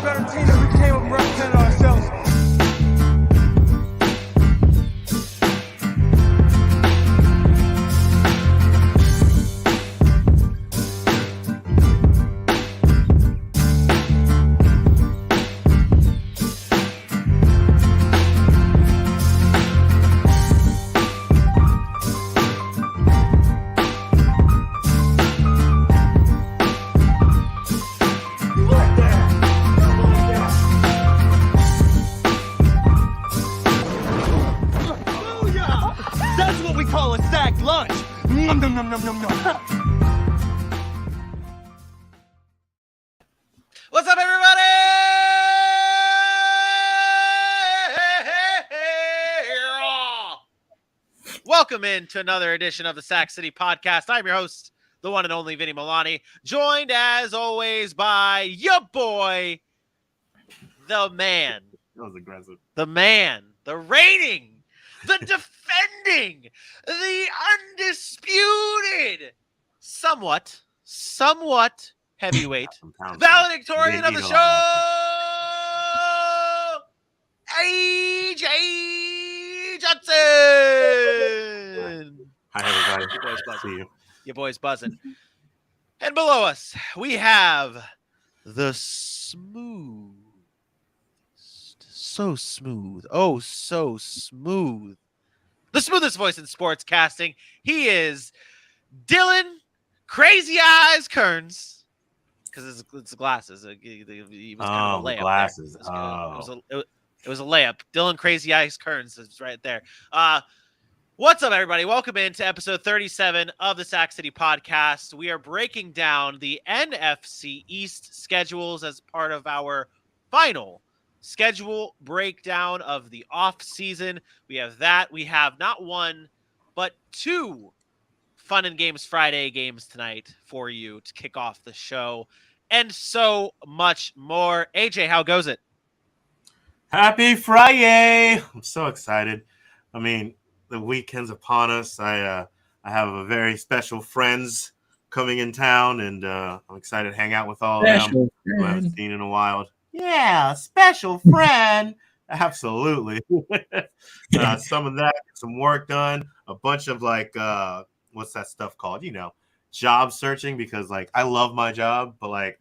better team if we came up and represented ourselves. What's up, everybody? Welcome in to another edition of the Sac City Podcast. I'm your host, the one and only Vinny Milani, joined as always by your boy, the man. That was aggressive. The man, the reigning, the defending, the undisputed, somewhat heavyweight, valedictorian of the show, AJ Johnson. Hi, everybody. Your boy's buzzing. See you. Your boy's buzzing. And below us, we have the smooth. So smooth. Oh, so smooth. The smoothest voice in sports casting. He is Dylan Crazy Eyes Kearns. Because it's glasses. He was kind of a layup. The glasses. It was a layup. Dylan Crazy Eyes Kearns is right there. What's up, everybody? Welcome into episode 37 of the Sac City Podcast. We are breaking down the Nfc East schedules as part of our final schedule breakdown of the offseason. We have that. We have not one, but two Fun and Games Friday games tonight for you to kick off the show, and so much more. AJ, how goes it? Happy Friday! I'm so excited. I mean, the weekend's upon us. I have a very special friends coming in town, and I'm excited to hang out with all of them who I haven't seen in a while. Yeah, special friend. Absolutely. Some of that, some work done, a bunch of what's that stuff called? You know, job searching, because I love my job, but I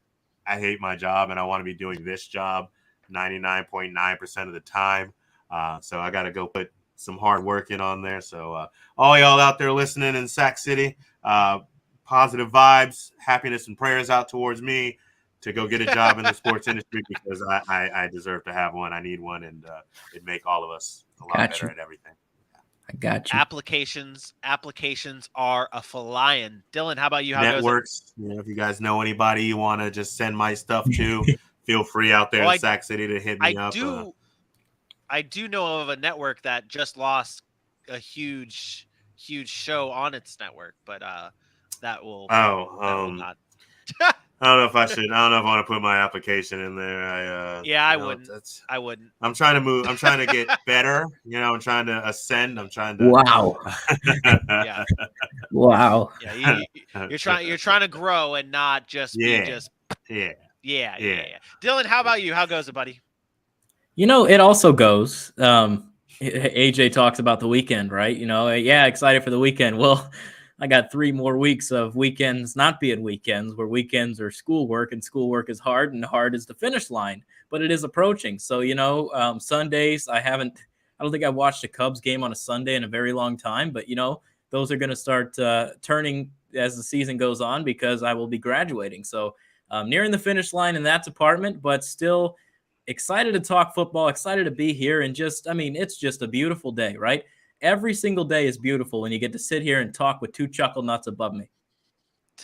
hate my job and I want to be doing this job 99.9% of the time. So I got to go put some hard work in on there. So all y'all out there listening in Sac City, positive vibes, happiness and prayers out towards me to go get a job in the sports industry, because I deserve to have one. I need one, and it'd make all of us a lot better at everything. I got you. Applications are a flying. Dylan, how about you? How Networks. Goes it? If you guys know anybody you want to just send my stuff to, feel free out there in Sac City to hit me up. I do know of a network that just lost a huge show on its network, but that will not. I don't know if I should. I don't know if I want to put my application in there. I wouldn't. I wouldn't. I'm trying to move. I'm trying to get better. I'm trying to ascend. I'm trying to. Wow. Yeah. Wow. Yeah. You're trying to grow and not just be just. Yeah. Dylan, how about you? How goes it, buddy? It also goes. AJ talks about the weekend, right? Excited for the weekend. Well, I got 3 more weeks of weekends not being weekends, where weekends are schoolwork, and schoolwork is hard, and hard is the finish line, but it is approaching. So, Sundays, I don't think I've watched a Cubs game on a Sunday in a very long time, but, those are going to start turning as the season goes on, because I will be graduating. So nearing the finish line in that department, but still excited to talk football, excited to be here. And it's just a beautiful day, right? Every single day is beautiful when you get to sit here and talk with 2 chuckle nuts above me.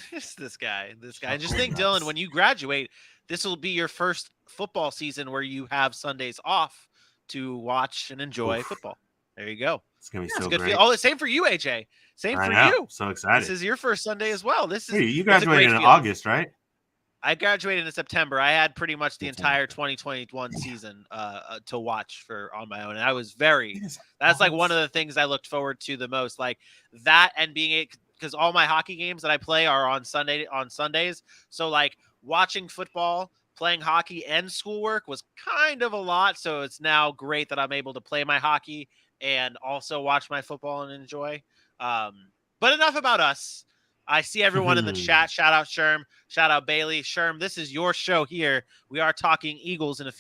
This guy. Just think, Dylan, when you graduate, this will be your first football season where you have Sundays off to watch and enjoy football. There you go. It's gonna be so great. Oh, same for you, AJ. Same for you. So excited. This is your first Sunday as well. You graduated in August, right? I graduated in September. I had pretty much the entire 2021 season to watch on my own. And I was that's one of the things I looked forward to the most, that, and being because all my hockey games that I play are on Sundays. So watching football, playing hockey, and schoolwork was kind of a lot. So it's now great that I'm able to play my hockey and also watch my football and enjoy. But enough about us. I see everyone in the chat. Shout out Sherm. Shout out Bailey. Sherm, this is your show here. We are talking Eagles in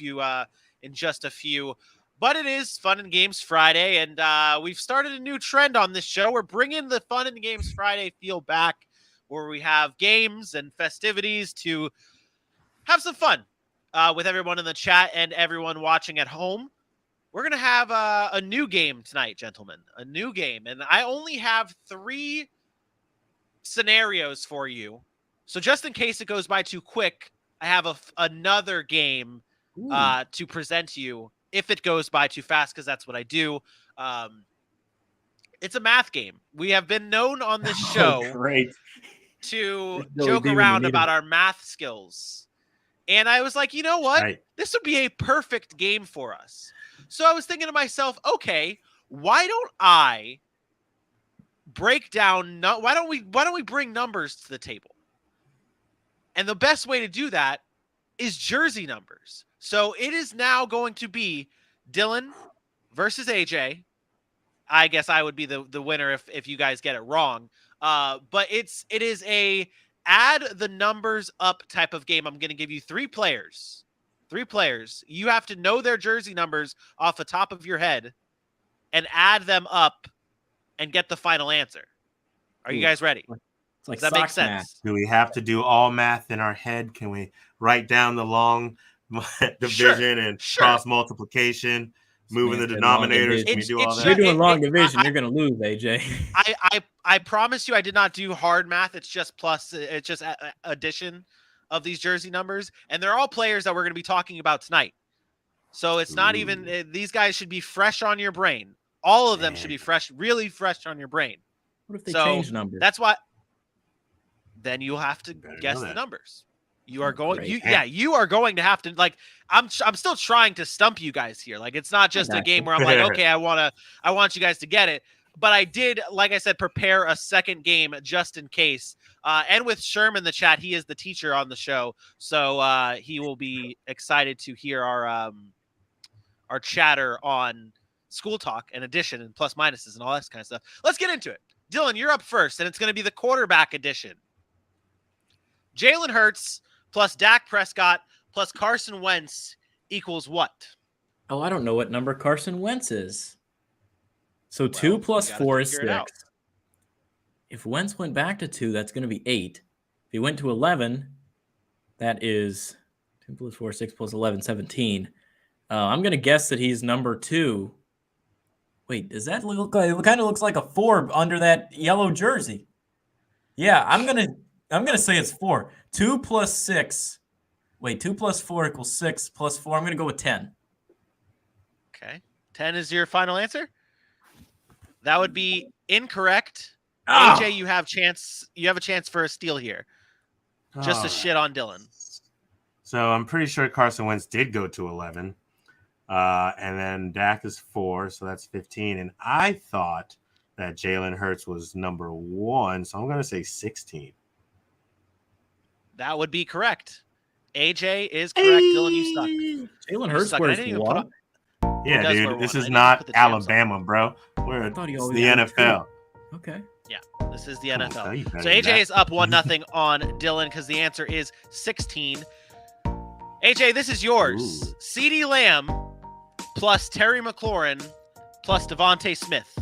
just a few. But it is Fun and Games Friday, and we've started a new trend on this show. We're bringing the Fun and Games Friday feel back, where we have games and festivities to have some fun with everyone in the chat and everyone watching at home. We're going to have a new game tonight, gentlemen. A new game, and I only have 3 scenarios for you. So just in case it goes by too quick, I have another game to present to you if it goes by too fast, because that's what I do. It's a math game. We have been known on this show to joke around about our math skills. And I was like, you know what? Right. This would be a perfect game for us. So I was thinking to myself, okay, why don't I break down? Why don't we bring numbers to the table? And the best way to do that is jersey numbers. So it is now going to be Dylan versus AJ. I guess I would be the winner if you guys get it wrong. But it is a add the numbers up type of game. I'm going to give you 3 players. 3 players. You have to know their jersey numbers off the top of your head and add them up and get the final answer. Are you guys ready? It's like Does that make sense? Math. Do we have to do all math in our head? Can we write down the long division and cross multiplication, moving the denominators? Can we do all that? You're doing long division. You're going to lose, AJ. I promise you I did not do hard math. It's just addition of these jersey numbers. And they're all players that we're going to be talking about tonight. So it's not even – these guys should be fresh on your brain. All of them should be fresh, really fresh on your brain. What if they change numbers? That's why – then you'll have to guess the numbers. You are going you are going to have to, like, I'm still trying to stump you guys here. Like, it's not just a game where I'm like, okay, I want you guys to get it. But I did, like I said, prepare a second game just in case. And with Sherm in the chat, he is the teacher on the show, so he will be excited to hear our chatter on school talk and addition and plus minuses and all that kind of stuff. Let's get into it. Dylan, you're up first, and it's going to be the quarterback edition. Jalen Hurts plus Dak Prescott plus Carson Wentz equals what? Oh, I don't know what number Carson Wentz is. So 2 plus 4 is 6. If Wentz went back to 2, that's going to be 8. If he went to 11, that is 2 plus 4, 6 plus 11, 17. I'm going to guess that he's number 2. Wait, does that look like, it kind of looks like a 4 under that yellow jersey? Yeah, I'm gonna say it's 4. 2 plus 6. Wait, 2 plus 4 equals 6 plus 4. I'm gonna go with 10. Okay, 10 is your final answer. That would be incorrect. AJ, you have a chance for a steal here. Just to shit on Dylan. So I'm pretty sure Carson Wentz did go to 11. And then Dak is 4, so that's 15. And I thought that Jalen Hurts was number 1, so I'm going to say 16. That would be correct. AJ is correct. Dylan, you suck. Jalen Hurts wears what? Yeah, dude, this is not Alabama, bro. We're the NFL. Okay. Yeah, this is the NFL. So AJ is up 1-0 on Dylan because the answer is 16. AJ, this is yours. CeeDee Lamb plus Terry McLaurin plus Devontae Smith.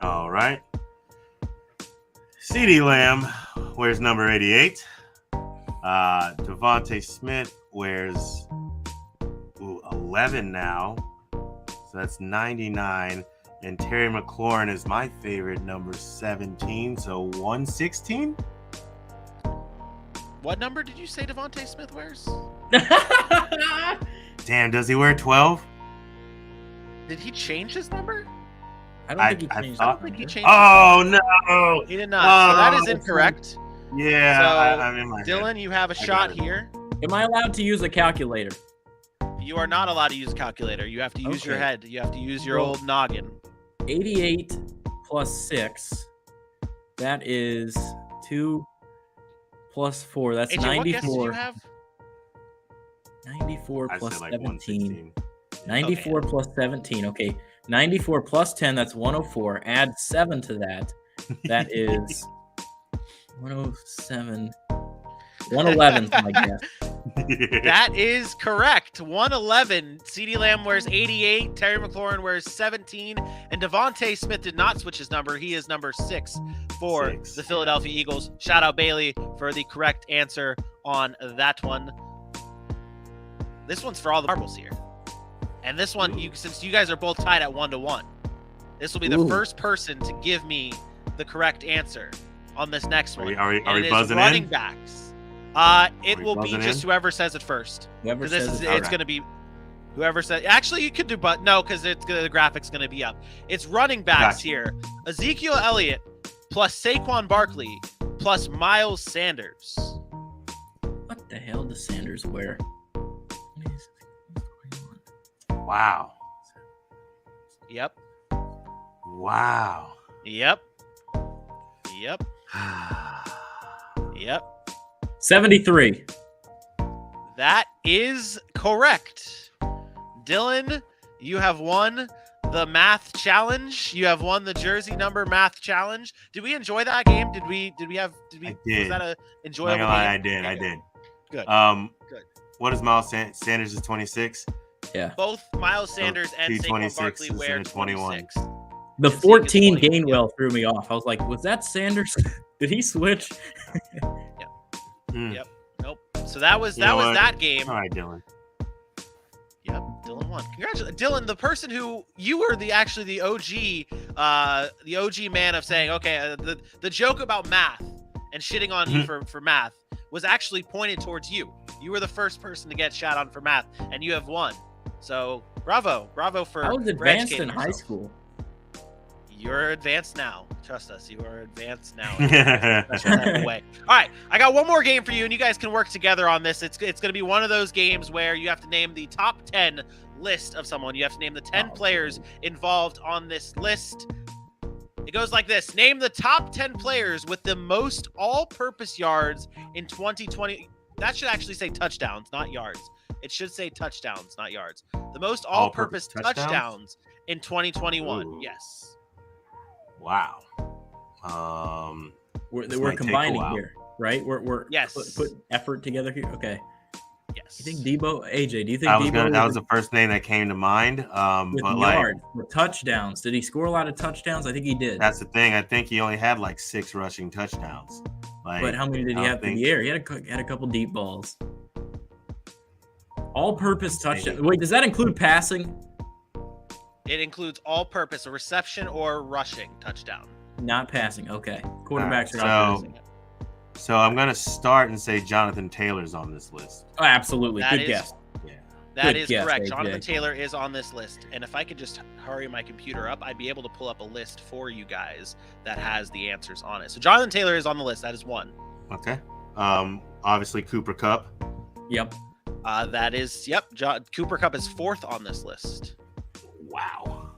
All right. CeeDee Lamb wears number 88. Devontae Smith wears 11 now. So that's 99. And Terry McLaurin is my favorite, number 17. So 116. What number did you say Devontae Smith wears? Damn, does he wear 12? Did he change his number? I don't think he changed. Oh, no. He did not. So that is incorrect. Yeah. So, I'm in my Dylan, head. you have a shot here. Am I allowed to use a calculator? You are not allowed to use a calculator. You have to use your head. You have to use your old noggin. 88 plus 6. That is 2 plus 4. That's AJ, what guesses do you 94. have? 94 I plus said like 17. 116. 94 plus 17. Okay. 94 plus 10, that's 104. Add 7 to that. That is 107. 111 is my guess. That is correct. 111. CeeDee Lamb wears 88. Terry McLaurin wears 17. And Devontae Smith did not switch his number. He is number 6 for the Philadelphia Eagles. Shout out Bailey for the correct answer on that one. This one's for all the marbles here. And this one, since you guys are both tied at 1-1, this will be the first person to give me the correct answer on this next one. Are we buzzing running in? Backs. It will be just whoever says it first. Whoever This says is, it. it's going to be whoever says. Actually, you could do, but no, because the graphic's going to be up. It's running backs here. Ezekiel Elliott plus Saquon Barkley plus Miles Sanders. What the hell does Sanders wear? Wow. Yep. Wow. Yep. Yep. Yep. 73. That is correct. Dylan, you have won the math challenge. You have won the jersey number math challenge. Did we enjoy that game? Did we I did. Was that a enjoyable game? I did. Good. Good. What is Miles Sanders is 26? Yeah. Both Miles Sanders and Saquon 26 Barkley is wear 21. 26. The Zeke is 14 20. Gainwell threw me off. I was like, was that Sanders? Did he switch? Yep. Nope. So that was You know what? that game. All right, Dylan. Yep, Dylan won. Congratulations, Dylan. The person who you were the OG man of saying, okay, the joke about math and shitting on you for math was actually pointed towards you. You were the first person to get shot on for math, and you have won. So bravo for. I was for advanced educating in high yourself. school. You're advanced now. Trust us. You are advanced now. Way. All right. I got one more game for you, and you guys can work together on this. It's going to be one of those games where you have to name the top 10 list of someone. You have to name the 10 players involved on this list. It goes like this. Name the top 10 players with the most all-purpose yards in 2020. That should actually say touchdowns, not yards. It should say touchdowns, not yards. The most all-purpose touchdowns in 2021. Ooh. Yes. Wow. We're combining here, right? We're Yes. put effort together here. Okay. Yes. You think Debo? AJ, do you think Debo? That was the first name that came to mind. With But yards, with touchdowns. Did he score a lot of touchdowns? I think he did. that's the thing. I think he only had like 6 rushing touchdowns. But how many did he have in the air? He had a couple deep balls. All-purpose touchdown. Wait, does that include passing? It includes all-purpose, a reception or rushing touchdown. Not passing. Okay. Quarterbacks are so- not passing. So I'm gonna start and say Jonathan Taylor's on this list. Oh, absolutely. That Good is- guess. That Good is guess, correct. AJ. Jonathan Taylor is on this list. And if I could just hurry my computer up, I'd be able to pull up a list for you guys that has the answers on it. So Jonathan Taylor is on the list. That is one. Okay. Obviously Cooper Kupp. Yep. That is, yep. Cooper Kupp is 4th on this list. Wow.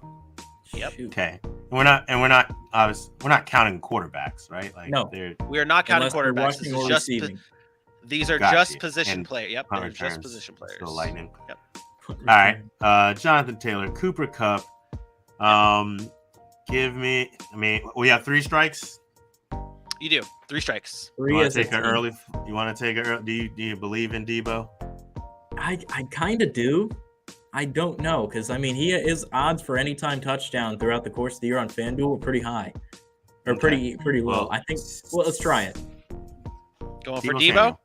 Yep. Shoot. Okay. We're not counting quarterbacks, right? Like No. We are not counting Unless they're quarterbacks. rushing This or is just receiving. these are Gotcha. just position And players. Yep, punt they're just returns, position players. Still lightning. Yep. All right. Jonathan Taylor, Cooper Kupp. We have 3 strikes. You do 3 strikes. You Three want is to a take an team. early? You want to take it early? Do you believe in Debo? I kind of do. I don't know because his odds for anytime touchdown throughout the course of the year on FanDuel are pretty high, or Okay. pretty low. Well, I think. Well, let's try it. Going for Deebo Debo. Samuel.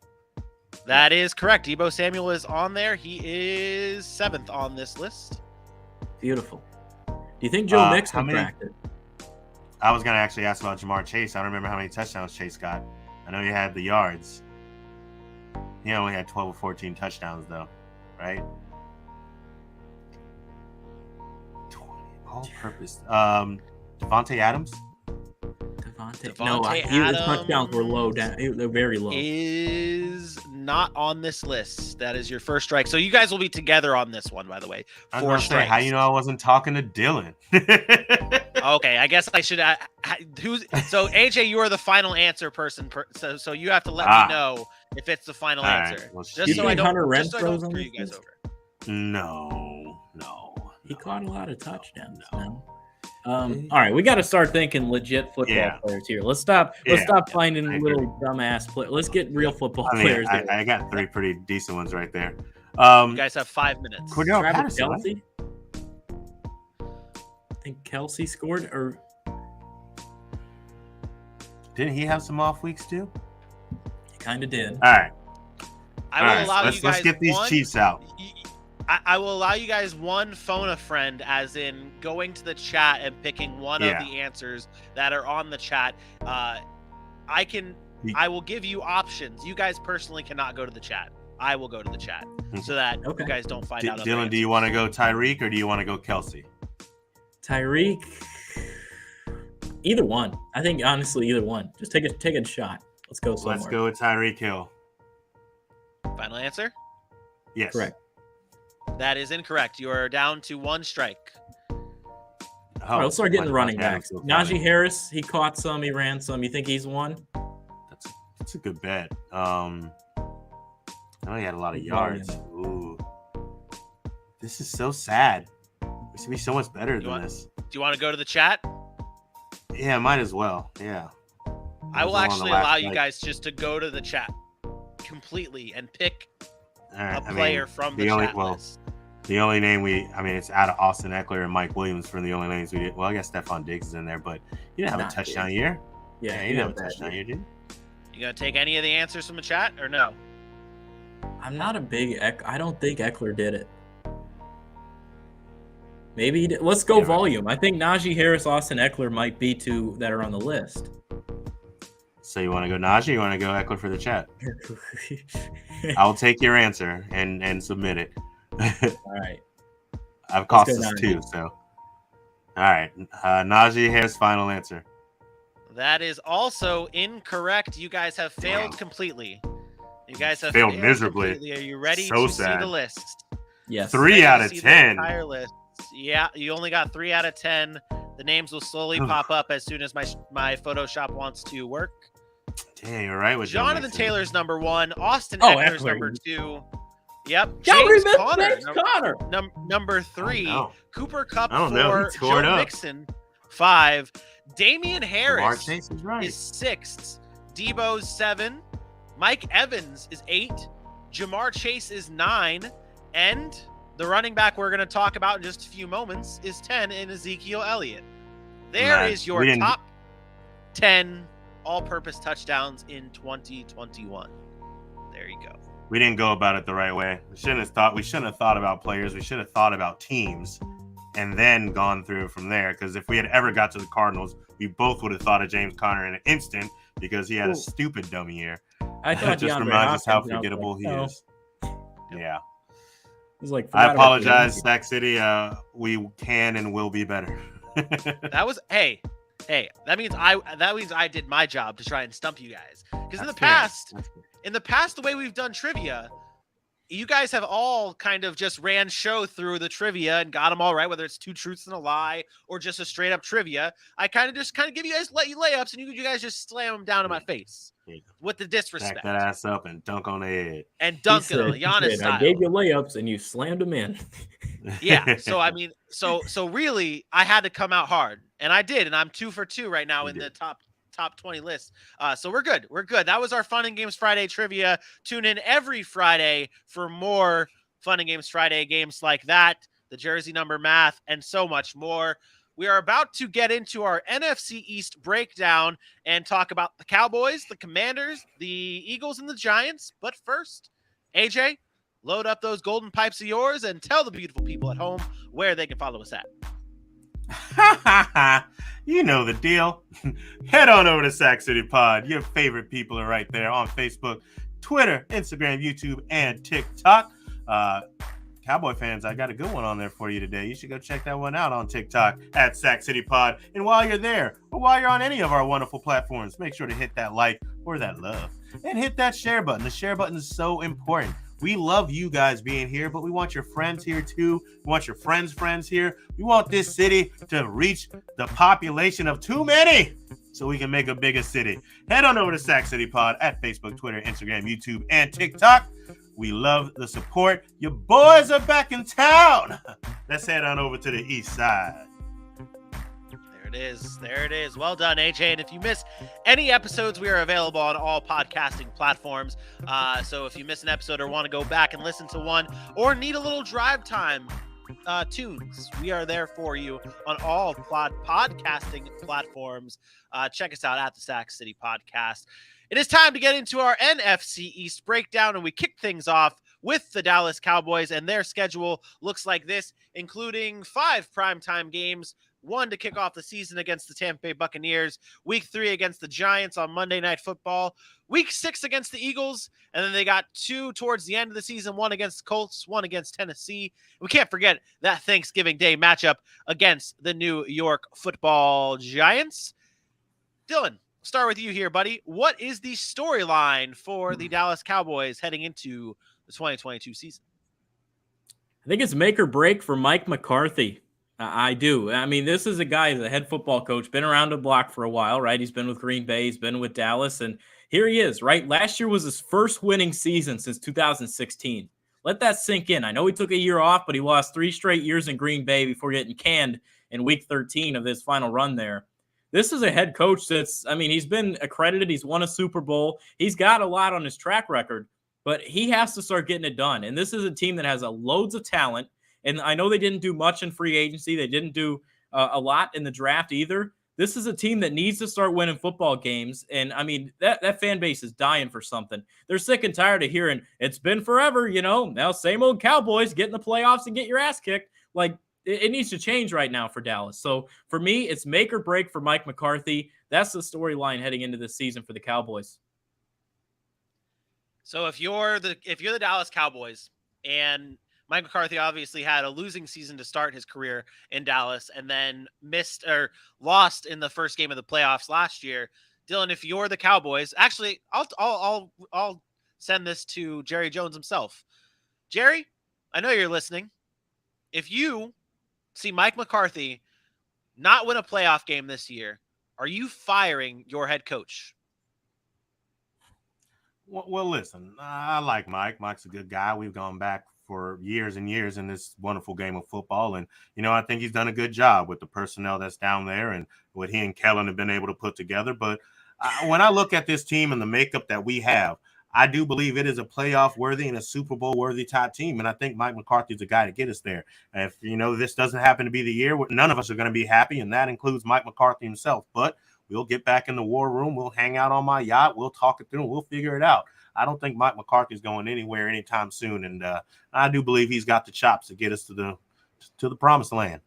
That is correct. Debo Samuel is on there. He is 7th on this list. Beautiful. Do you think Joe how Mixon many- cracked it? I was gonna actually ask about Jamar Chase. I don't remember how many touchdowns Chase got. I know he had the yards. He only had 12 or 14 touchdowns though, right? 20 all-purpose. Devontae Adams. Devontae. Devontae No, his touchdowns were low Adams down. They're very low. Is not on this list. That is your first strike. So you guys will be together on this one, by the way. I was 4 gonna say, strikes. how you know I wasn't talking to Dylan? Okay, I guess I should. So AJ, you are the final answer person. So you have to let me know if it's the final answer. Well, just so I don't screw you guys over. No. He caught a lot of touchdowns. No. All right, we got to start thinking legit football players here. Let's stop finding little dumbass players. Let's get real football players. I got 3 pretty decent ones right there. You guys have 5 minutes. Travis Kelce. I think Kelce scored, or didn't he have some off weeks too? He kind of did. All right. I will allow you guys. Let's get these Chiefs out. I will allow you guys one phone a friend, as in going to the chat and picking one of the answers that are on the chat. I will give you options. You guys personally cannot go to the chat. I will go to the chat so that you guys don't find out. Dylan, do you want to go Tyreek or do you want to go Kelce? Tyreek. Either one. I think honestly, either one. Just take a shot. Let's go somewhere. Let's go with Tyreek Hill. Final answer? Yes. Correct. That is incorrect. You are down to 1 strike. All right, let's start getting the running backs. Najee Harris, he caught some, he ran some. You think he's one? That's a good bet. I know he had a lot of yards. Ooh. This is so sad. It should be so much better than this. Do you want to go to the chat? Yeah, might as well. Yeah. I will actually allow you guys just to go to the chat completely and pick a player from the chat list. The only name it's out of Austin Eckler and Mike Williams for the only names we did. Well, I guess Stephon Diggs is in there, but he didn't have a touchdown year. Yeah, he didn't have a touchdown year, dude. You gonna take any of the answers from the chat or no? I'm not a big I don't think Eckler did it. Maybe he did. Let's go volume. I think Najee Harris, Austin Eckler might be 2 that are on the list. So you want to go Najee or you want to go Eckler for the chat? I'll take your answer and submit it. All right. I've cost us 2, so. All right. Najee Harris, final answer. That is also incorrect. You guys have failed completely. You guys have failed miserably. Completely. Are you ready to see the list? Yes. 3 out of 10. The entire list. Yeah, you only got 3 out of 10. The names will slowly pop up as soon as my Photoshop wants to work. Dang, you're right with Jonathan Taylor's number 1. Austin Eckler's number 2. Yep. James Conner. Number 3. Cooper Kupp 4. Joe Mixon 5. Damian Harris is 6th. Debo's 7. Mike Evans is 8. Jamar Chase is 9. And the running back we're going to talk about in just a few moments is 10 in Ezekiel Elliott. There is your top 10 all-purpose touchdowns in 2021. There you go. We didn't go about it the right way. We shouldn't have thought about players. We should have thought about teams and then gone through from there. Because if we had ever got to the Cardinals, we both would have thought of James Conner in an instant because he had a stupid dummy year. I thought just reminds us how forgettable he is. Yeah. I apologize, Sac City. We can and will be better. That was that means I did my job to try and stump you guys. Because in the past, the way we've done trivia, you guys have all kind of just ran show through the trivia and got them all right, whether it's 2 truths and a lie or just a straight up trivia. I kind of give you guys layups and you guys just slam them down in my face with the disrespect. Back that ass up and dunk on the head. And dunk it on Giannis style. I gave you layups and you slammed them in. Yeah. So I mean, so really, I had to come out hard, and I did, and I'm 2 for 2 right now in the top 20 list. So we're good. That was our Fun and Games Friday trivia. Tune in every Friday for more Fun and Games Friday games like that, the jersey number math, and so much more. We are about to get into our NFC East breakdown and talk about the Cowboys, the Commanders, the Eagles, and the Giants. But first, AJ, load up those golden pipes of yours and tell the beautiful people at home where they can follow us at. You know the deal. Head on over to Sac City Pod. Your favorite people are right there on Facebook, Twitter, Instagram, YouTube, and TikTok. Cowboy fans, I got a good one on there for you today. You should go check that one out on TikTok at Sac City Pod. And while you're there, or while you're on any of our wonderful platforms, make sure to hit that like or that love and hit that share button. The share button is so important. We love you guys being here, but we want your friends here too. We want your friends here. We want this city to reach the population of too many so we can make a bigger city. Head on over to Sac City Pod at Facebook, Twitter, Instagram, YouTube, and TikTok. We love the support. Your boys are back in town. Let's head on over to the east side. There it is. Well done, AJ. And if you miss any episodes, we are available on all podcasting platforms. So if you miss an episode or want to go back and listen to one or need a little drive time tunes, we are there for you on all podcasting platforms. Check us out at the Sac City Podcast. It is time to get into our NFC East breakdown, and we kick things off with the Dallas Cowboys, and their schedule looks like this, including 5 primetime games, 1 to kick off the season against the Tampa Bay Buccaneers, week 3 against the Giants on Monday Night Football, week 6 against the Eagles, and then they got 2 towards the end of the season, 1 against the Colts, 1 against Tennessee. We can't forget that Thanksgiving Day matchup against the New York Football Giants. Dylan, start with you here, buddy. What is the storyline for the Dallas Cowboys heading into the 2022 season? I think it's make or break for Mike McCarthy. I do. I mean, this is a guy, he's a head football coach, been around the block for a while, right? He's been with Green Bay, he's been with Dallas, and here he is, right? Last year was his first winning season since 2016. Let that sink in. I know he took a year off, but he lost 3 straight years in Green Bay before getting canned in week 13 of this final run there. This is a head coach he's been accredited. He's won a Super Bowl. He's got a lot on his track record, but he has to start getting it done. And this is a team that has loads of talent. And I know they didn't do much in free agency. They didn't do a lot in the draft either. This is a team that needs to start winning football games. And, I mean, that fan base is dying for something. They're sick and tired of hearing, it's been forever, now same old Cowboys, get in the playoffs and get your ass kicked. Like, it needs to change right now for Dallas. So, for me, it's make or break for Mike McCarthy. That's the storyline heading into this season for the Cowboys. So, if you're the Dallas Cowboys, and Mike McCarthy obviously had a losing season to start his career in Dallas and then missed or lost in the first game of the playoffs last year. Dylan, if you're the Cowboys, actually, I'll send this to Jerry Jones himself. Jerry, I know you're listening. If you see Mike McCarthy not win a playoff game this year, are you firing your head coach? Well, listen, I like Mike. Mike's a good guy. We've gone back for years and years in this wonderful game of football. And, I think he's done a good job with the personnel that's down there and what he and Kellen have been able to put together. But when I look at this team and the makeup that we have, I do believe it is a playoff worthy and a Super Bowl worthy type team. And I think Mike McCarthy is the guy to get us there. And if, this doesn't happen to be the year, none of us are going to be happy. And that includes Mike McCarthy himself. But we'll get back in the war room. We'll hang out on my yacht. We'll talk it through and we'll figure it out. I don't think Mike McCarthy is going anywhere anytime soon. And I do believe he's got the chops to get us to the promised land.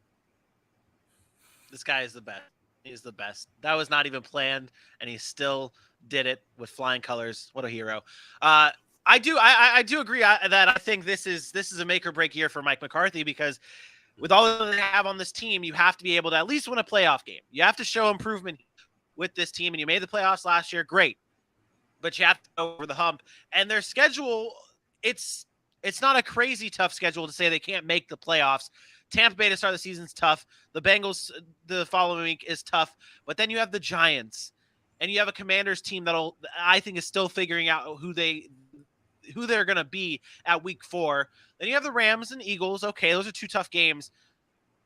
This guy is the best. He's the best. That was not even planned, and he still did it with flying colors. What a hero. I do agree that I think this is a make or break year for Mike McCarthy, because with all that they have on this team, you have to be able to at least win a playoff game. You have to show improvement with this team, and you made the playoffs last year. Great. But you have to go over the hump. And their schedule, it's not a crazy tough schedule to say they can't make the playoffs. Tampa Bay to start the season is tough. The Bengals the following week is tough. But then you have the Giants, and you have a Commanders team I think is still figuring out who they're going to be at week 4. Then you have the Rams and Eagles. Okay, those are 2 tough games.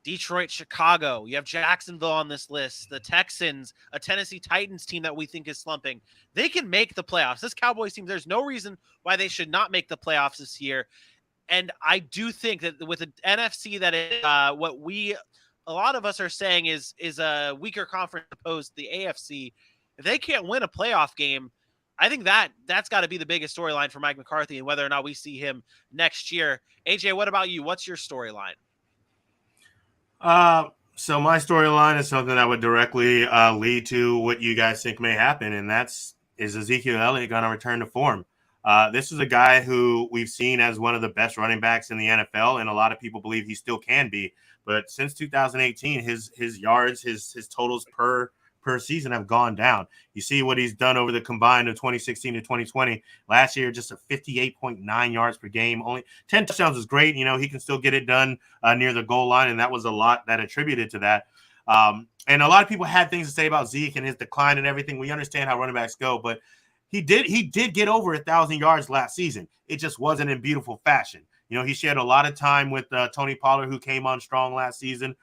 Detroit, Chicago. You have Jacksonville on this list. The Texans, a Tennessee Titans team that we think is slumping. They can make the playoffs. This Cowboys team, there's no reason why they should not make the playoffs this year. And I do think that with the NFC, that is a lot of us are saying is a weaker conference opposed to the AFC. If they can't win a playoff game, I think that's got to be the biggest storyline for Mike McCarthy and whether or not we see him next year. AJ, what about you? What's your storyline? So my storyline is something that would directly lead to what you guys think may happen, and is Ezekiel Elliott going to return to form? This is a guy who we've seen as one of the best running backs in the NFL, and a lot of people believe he still can be. But since 2018, his yards, his totals per per season have gone down. You see what he's done over the combined of 2016 to 2020. Last year, just a 58.9 yards per game. Only 10 touchdowns is great. He can still get it done near the goal line, and that was a lot that attributed to that. And a lot of people had things to say about Zeke and his decline and everything. We understand how running backs go, but he did get over 1,000 yards last season. It just wasn't in beautiful fashion. He shared a lot of time with Tony Pollard, who came on strong last season.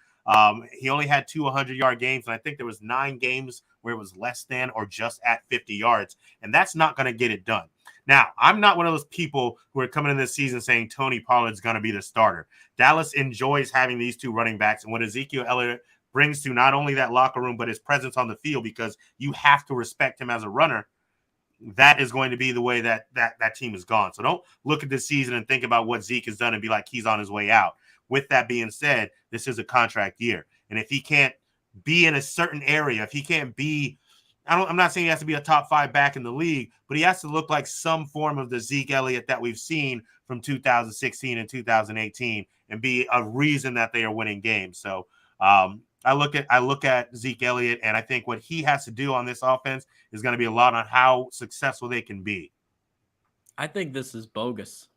He only had 2 100-yard games, and I think there was 9 games where it was less than or just at 50 yards, and that's not going to get it done. Now, I'm not one of those people who are coming in this season saying Tony Pollard's going to be the starter. Dallas enjoys having these two running backs, and what Ezekiel Elliott brings to not only that locker room but his presence on the field, because you have to respect him as a runner, that is going to be the way that team is gone. So don't look at this season and think about what Zeke has done and be like he's on his way out. With that being said, this is a contract year. And if he can't be in a certain area, if he can't be, I'm not saying he has to be a top 5 back in the league, but he has to look like some form of the Zeke Elliott that we've seen from 2016 and 2018 and be a reason that they are winning games. So I look at Zeke Elliott, and I think what he has to do on this offense is going to be a lot on how successful they can be. I think this is bogus.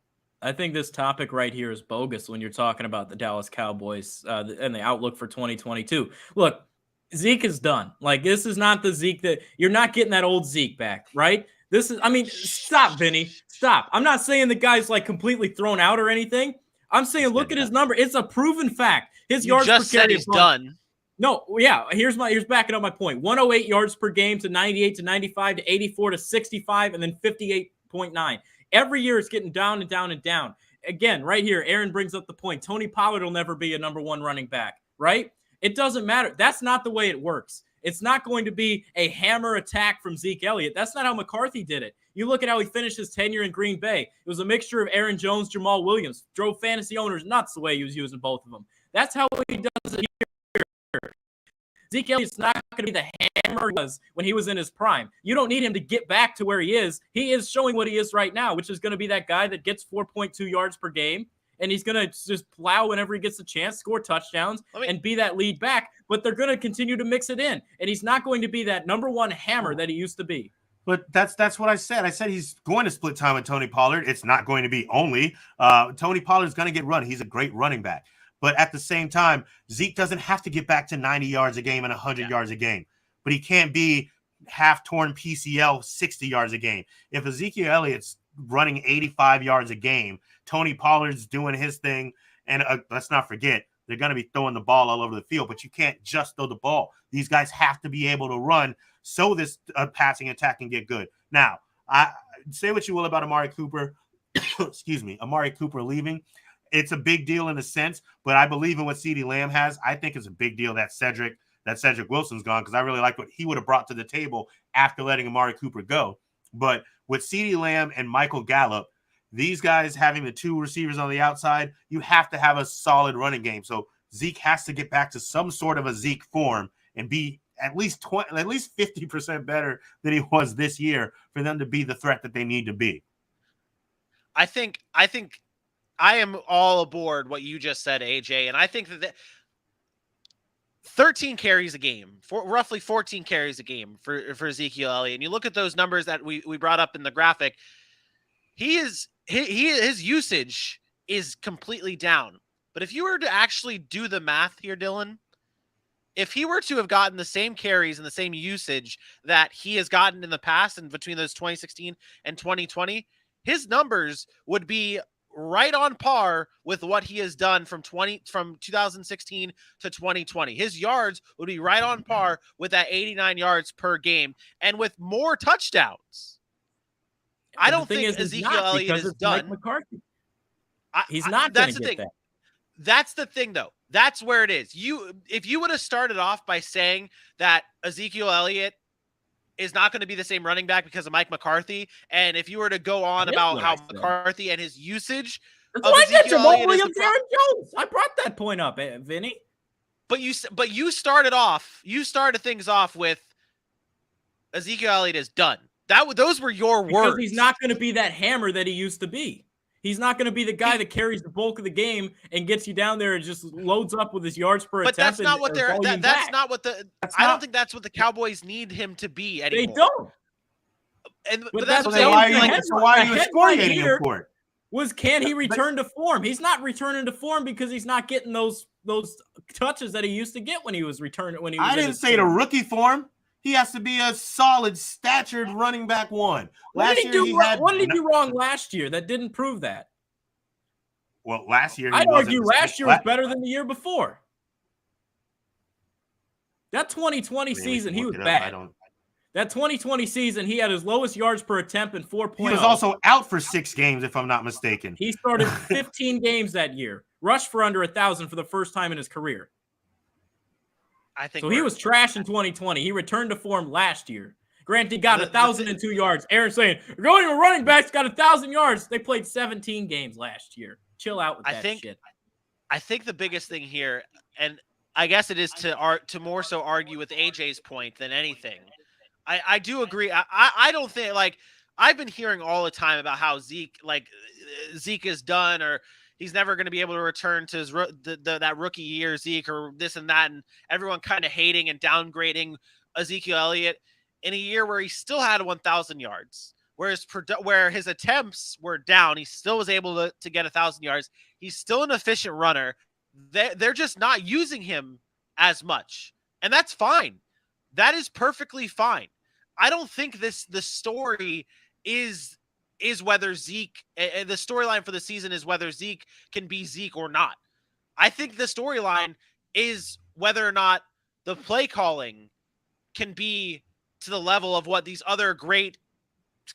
I think this topic right here is bogus when you're talking about the Dallas Cowboys and the outlook for 2022. Look, Zeke is done. Like, this is not the Zeke that you're not getting that old Zeke back, right? Stop, Vinny. Stop. I'm not saying the guy's like completely thrown out or anything. I'm saying look at his number. It's a proven fact. His yards per carry. You just said he's done. No, yeah, here's backing up my point. 108 yards per game to 98 to 95 to 84 to 65 and then 58.9. Every year it's getting down and down and down. Again, right here, Aaron brings up the point. Tony Pollard will never be a number 1 running back, right? It doesn't matter. That's not the way it works. It's not going to be a hammer attack from Zeke Elliott. That's not how McCarthy did it. You look at how he finished his tenure in Green Bay. It was a mixture of Aaron Jones, Jamal Williams. Drove fantasy owners nuts the way he was using both of them. That's how he does it here. Zeke Elliott's not going to be the hammer he was when he was in his prime. You don't need him to get back to where he is. He is showing what he is right now, which is going to be that guy that gets 4.2 yards per game, and he's going to just plow whenever he gets a chance, score touchdowns, and be that lead back. But they're going to continue to mix it in, and he's not going to be that number 1 hammer that he used to be. But that's what I said. I said he's going to split time with Tony Pollard. It's not going to be only. Tony Pollard's going to get run. He's a great running back. But at the same time, Zeke doesn't have to get back to 90 yards a game and 100 yards a game. But he can't be half-torn PCL 60 yards a game. If Ezekiel Elliott's running 85 yards a game, Tony Pollard's doing his thing, and let's not forget, they're going to be throwing the ball all over the field, but you can't just throw the ball. These guys have to be able to run so this passing attack can get good. Now, I say what you will about Amari Cooper. Amari Cooper leaving. It's a big deal in a sense, but I believe in what CeeDee Lamb has. I think it's a big deal that Cedric Wilson's gone, because I really like what he would have brought to the table after letting Amari Cooper go. But with CeeDee Lamb and Michael Gallup, these guys having the 2 receivers on the outside, you have to have a solid running game. So Zeke has to get back to some sort of a Zeke form and be at least 50% better than he was this year for them to be the threat that they need to be. I think I am all aboard what you just said, AJ, and I think that 13 carries a game, roughly 14 carries a game for Ezekiel Elliott. And you look at those numbers that we brought up in the graphic, his usage is completely down. But if you were to actually do the math here, Dylan, if he were to have gotten the same carries and the same usage that he has gotten in the past and between those 2016 and 2020, his numbers would be right on par with what he has done from 2016 to 2020. His yards would be right on par with that 89 yards per game and with more touchdowns. I don't think Ezekiel Elliott is done. McCarthy. He's not. That's the thing. That's the thing, though. That's where it is. If you would have started off by saying that Ezekiel Elliott is not going to be the same running back because of Mike McCarthy, and if you were to go on about how McCarthy and his usage of Ezekiel Elliott is Aaron Jones. I brought that point up, Vinny. But you started things off with Ezekiel Elliott is done. Those were your words. Because he's not going to be that hammer that he used to be. He's not going to be the guy that carries the bulk of the game and gets you down there and just loads up with his yards per attempt. But that's not what they're. That's not what the. I don't think that's what the Cowboys need him to be anymore. They don't. But that's what why are you excoriating him for it? Was can he return to form? He's not returning to form because he's not getting those touches that he used to get when he was returning. When he was I didn't say the rookie form. He has to be a solid, statured running back one. What did he do wrong last year that didn't prove that? Well, last year I'd argue last year was better than the year before. That 2020 season, he was bad. That 2020 season, he had his lowest yards per attempt in 4.0. He was also out for 6 games, if I'm not mistaken. He started 15 games that year, rushed for under 1,000 for the first time in his career. I think so. He was trash in 2020. He returned to form last year. Granted, he got 1,002 yards. Aaron's saying, "You're going to a running back's got 1,000 yards." They played 17 games last year. Chill out with that shit. I think the biggest thing here, and I guess it is to more so argue with AJ's point than anything. I do agree. I don't think, like, I've been hearing all the time about how Zeke is done, or he's never going to be able to return to his that rookie year Zeke, or this and that, and everyone kind of hating and downgrading Ezekiel Elliott in a year where he still had 1,000 yards, where his attempts were down. He still was able to get 1,000 yards. He's still an efficient runner. They're just not using him as much, and that's fine. That is perfectly fine. I don't think the story is whether Zeke, the storyline for the season is whether Zeke can be Zeke or not. I think the storyline is whether or not the play calling can be to the level of what these other great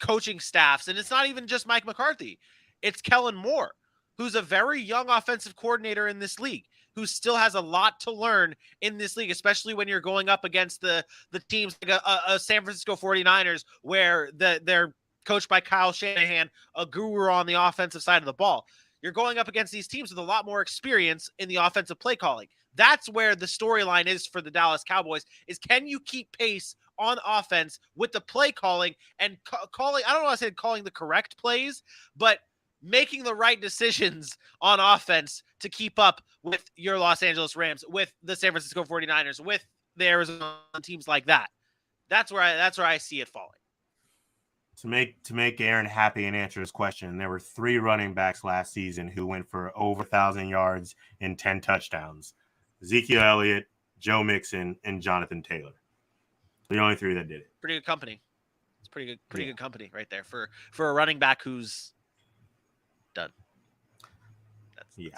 coaching staffs, and it's not even just Mike McCarthy. It's Kellen Moore, who's a very young offensive coordinator in this league, who still has a lot to learn in this league, especially when you're going up against the teams like a San Francisco 49ers, where they're coached by Kyle Shanahan, a guru on the offensive side of the ball. You're going up against these teams with a lot more experience in the offensive play calling. That's where the storyline is for the Dallas Cowboys, is can you keep pace on offense with the play calling and calling, I don't know if I said calling the correct plays, but making the right decisions on offense to keep up with your Los Angeles Rams, with the San Francisco 49ers, with the Arizona teams like that. That's where I see it falling. To make Aaron happy and answer his question, there were 3 running backs last season who went for over 1,000 yards and 10 touchdowns. Ezekiel Elliott, Joe Mixon, and Jonathan Taylor. The only 3 that did it. Pretty good company. It's pretty good company right there for a running back who's done. That's right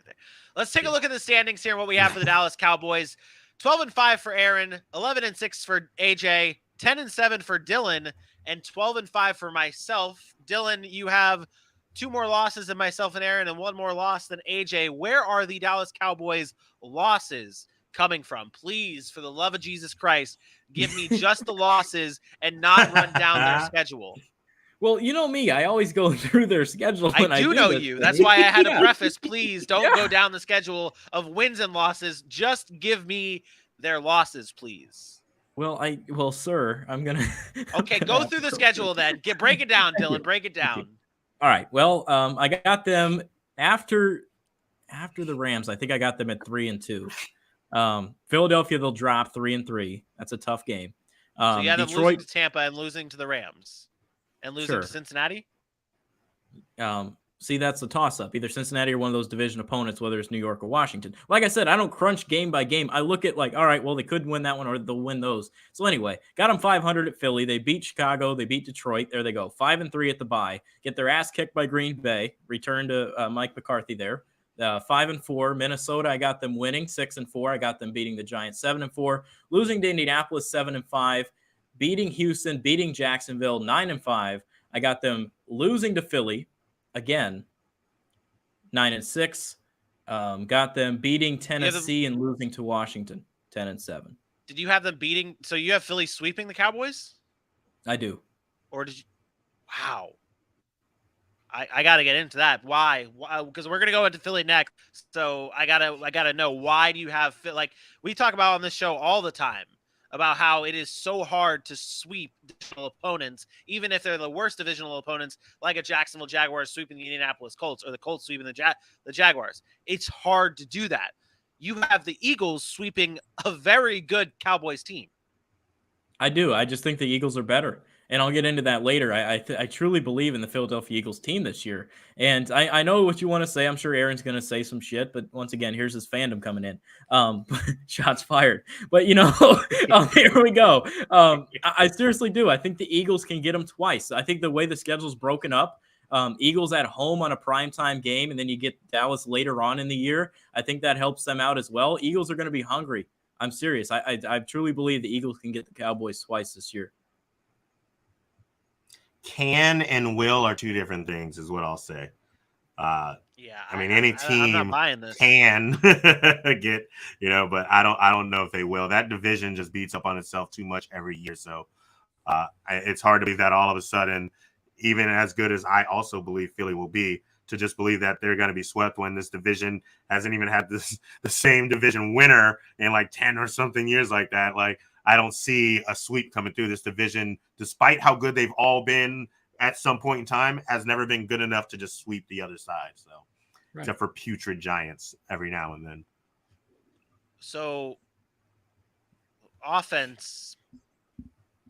there. Let's take a look at the standings here and what we have for the Dallas Cowboys. 12-5 for Aaron, 11-6 for AJ, 10-7 for Dylan, and 12-5 for myself. Dylan, you have 2 more losses than myself and Aaron, and 1 more loss than AJ. Where are the Dallas Cowboys losses coming from? Please, for the love of Jesus Christ, give me just the losses and not run down their schedule. Well, you know me. I always go through their schedule. I do know you. That's why I had to preface, please don't go down the schedule of wins and losses. Just give me their losses, please. Well, sir, I'm going to. Okay, go through the schedule then. Break it down, Dylan. Break it down. All right. Well, I got them after the Rams. I think I got them at 3-2. Philadelphia, they'll drop 3-3. That's a tough game. So you had them losing to Tampa and losing to the Rams. And losing to Cincinnati? See, that's a toss-up. Either Cincinnati or one of those division opponents, whether it's New York or Washington. Like I said, I don't crunch game by game. I look at all right, well, they could win that one or they'll win those. So anyway, got them 500 at Philly. They beat Chicago. They beat Detroit. There they go. 5-3 at the bye. Get their ass kicked by Green Bay. Return to Mike McCarthy there. 5-4. Minnesota, I got them winning. 6-4. I got them beating the Giants 7-4. Losing to Indianapolis 7-5. Beating Houston, beating Jacksonville 9-5. I got them losing to Philly again 9-6. Got them beating Tennessee and losing to Washington 10-7. Did you have them beating? So you have Philly sweeping the Cowboys? I do. Or did you? Wow. I got to get into that. Why? Because we're gonna go into Philly next. So I gotta know, why do you have, like we talk about on this show all the time about how it is so hard to sweep divisional opponents, even if they're the worst divisional opponents, like a Jacksonville Jaguars sweeping the Indianapolis Colts or the Colts sweeping the Jaguars. It's hard to do that. You have the Eagles sweeping a very good Cowboys team. I do. I just think the Eagles are better. And I'll get into that later. I truly believe in the Philadelphia Eagles team this year. And I know what you want to say. I'm sure Aaron's going to say some shit. But once again, here's his fandom coming in. Shots fired. But, here we go. I seriously do. I think the Eagles can get them twice. I think the way the schedule's broken up, Eagles at home on a primetime game, and then you get Dallas later on in the year, I think that helps them out as well. Eagles are going to be hungry. I'm serious. I truly believe the Eagles can get the Cowboys twice this year. Can and will are two different things, is what I'll say. Any team I'm not buying this. Can get, but I don't know if they will. That division just beats up on itself too much every year. So it's hard to believe that all of a sudden, even as good as I also believe Philly will be, to just believe that they're going to be swept when this division hasn't even had the same division winner in like 10 or something years like that. Like, I don't see a sweep coming through this division, despite how good they've all been at some point in time, has never been good enough to just sweep the other side. So, right. Except for putrid Giants every now and then. So, offense,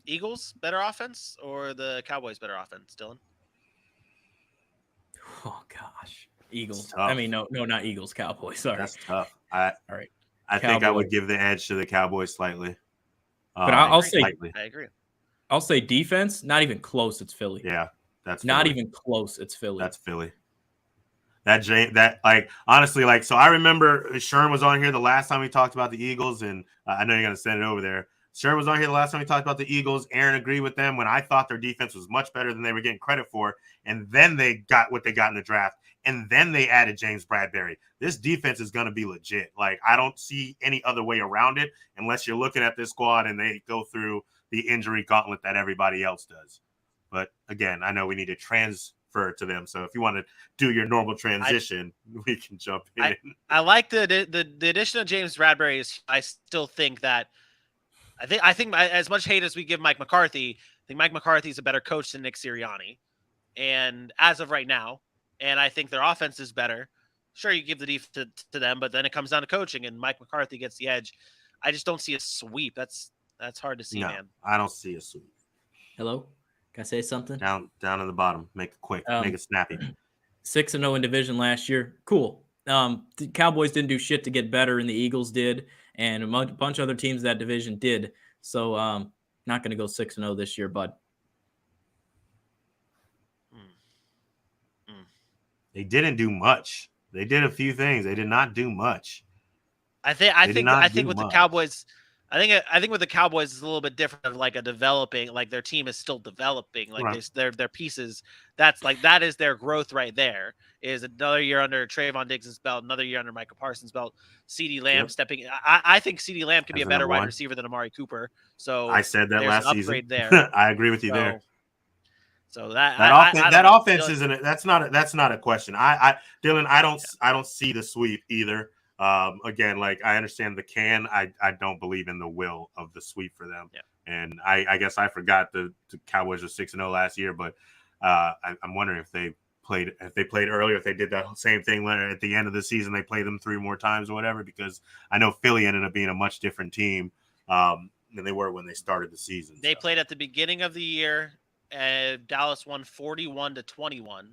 Eagles better offense or the Cowboys better offense, Dylan? Oh gosh, Eagles. I mean, no, not Eagles. Cowboys. Sorry, that's tough. All right. I think I would give the edge to the Cowboys slightly. But I'll say, slightly. I agree. I'll say defense, not even close. It's Philly. Yeah, that's not Philly. Even close. It's Philly. That's Philly. Honestly, so I remember Sherm was on here the last time we talked about the Eagles, and I know you're gonna send it over there. Sherm was on here the last time we talked about the Eagles. Aaron agreed with them when I thought their defense was much better than they were getting credit for, and then they got what they got in the draft, and then they added James Bradberry. This defense is gonna be legit. Like, I don't see any other way around it unless you're looking at this squad and they go through the injury gauntlet that everybody else does. But again, I know we need to transfer to them. So if you want to do your normal transition, we can jump in. I like the addition of James Bradberry. I still think that I think as much hate as we give Mike McCarthy, I think Mike McCarthy is a better coach than Nick Sirianni. And as of right now, and I think their offense is better. Sure, you give the defense to them, but then it comes down to coaching, and Mike McCarthy gets the edge. I just don't see a sweep. That's hard to see, man. I don't see a sweep. Hello? Can I say something? Down at the bottom. Make it quick. Make it snappy. 6-0 in division last year. Cool. The Cowboys didn't do shit to get better, and the Eagles did, and a bunch of other teams in that division did. So not going to go 6-0 this year, bud. They didn't do much. They did a few things. They did not do much. I think with the Cowboys, I think with the Cowboys is a little bit different of like a developing, like their team is still developing, like right. their pieces. That is their growth right there. Is another year under Trayvon Diggs' belt, another year under Micah Parsons' belt. CeeDee Lamb stepping. I think CeeDee Lamb can be a better wide receiver than Amari Cooper. So I said that last season. There. I agree with you there. So that offense isn't. That's not a question. Dylan, I don't see the sweep either. Again, like, I understand the can. I don't believe in the will of the sweep for them. Yeah. And I guess I forgot the Cowboys were 6-0 last year, but I'm wondering if they played earlier, if they did that same thing at the end of the season, they played them 3 more times or whatever, because I know Philly ended up being a much different team than they were when they started the season. They played at the beginning of the year. Dallas won 41-21.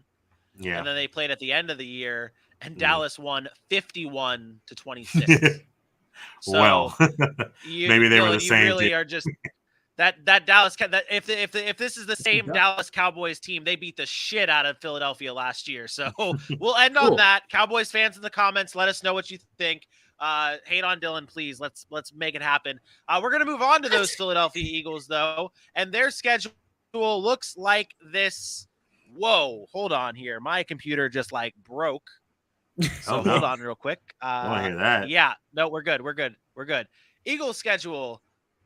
Yeah. And then they played at the end of the year, and Dallas won 51-26. So well, maybe they were the same. You really are just that Dallas. That if this is the same Dallas Cowboys team, they beat the shit out of Philadelphia last year. So we'll end on that. Cowboys fans in the comments, let us know what you think. Hate on Dylan, please. Let's make it happen. We're gonna move on to those Philadelphia Eagles though, and their schedule looks like this. Whoa, hold on here. My computer just like broke. So hold on real quick. I want to hear that. Yeah, no, we're good. Eagles schedule,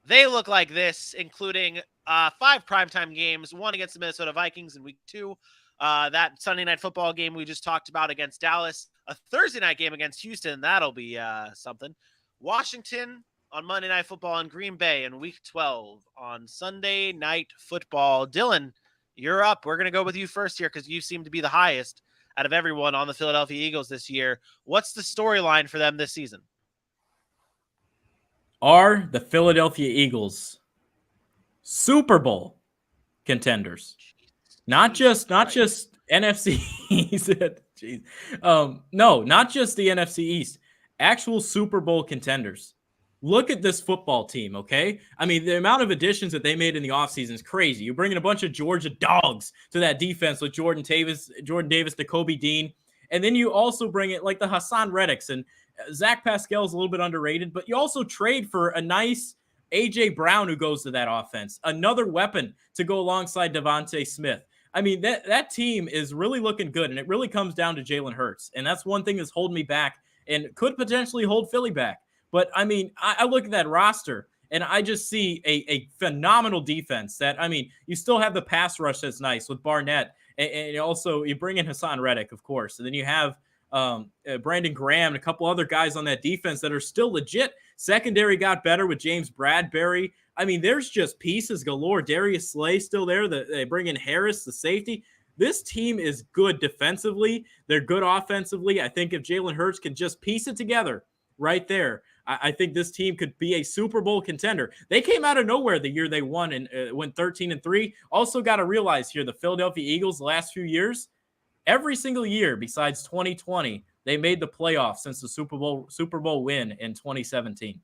they look like this, including 5 primetime games, 1 against the Minnesota Vikings in week 2. That Sunday night football game we just talked about against Dallas, a Thursday night game against Houston. That'll be something. Washington, on Monday Night Football in Green Bay in Week 12 on Sunday Night Football. Dylan, you're up. We're going to go with you first here because you seem to be the highest out of everyone on the Philadelphia Eagles this year. What's the storyline for them this season? Are the Philadelphia Eagles Super Bowl contenders? Not just NFC East. Jeez. No, not just the NFC East. Actual Super Bowl contenders. Look at this football team, okay? I mean, the amount of additions that they made in the offseason is crazy. You're bringing a bunch of Georgia dogs to that defense with Jordan Davis, Nakobe Dean. And then you also bring it like the Hassan Reddicks, and Zach Pascal is a little bit underrated, but you also trade for a nice A.J. Brown who goes to that offense. Another weapon to go alongside Devontae Smith. I mean, that team is really looking good, and it really comes down to Jalen Hurts. And that's one thing that's holding me back and could potentially hold Philly back. But, I mean, I look at that roster, and I just see a phenomenal defense that, I mean, you still have the pass rush that's nice with Barnett. And also you bring in Hassan Reddick, of course. And then you have Brandon Graham and a couple other guys on that defense that are still legit. Secondary got better with James Bradbury. I mean, there's just pieces galore. Darius Slay still there. They bring in Harris, the safety. This team is good defensively. They're good offensively. I think if Jalen Hurts can just piece it together right there, I think this team could be a Super Bowl contender. They came out of nowhere the year they won and went 13-3. Also got to realize here, the Philadelphia Eagles the last few years, every single year besides 2020, they made the playoffs since the Super Bowl win in 2017.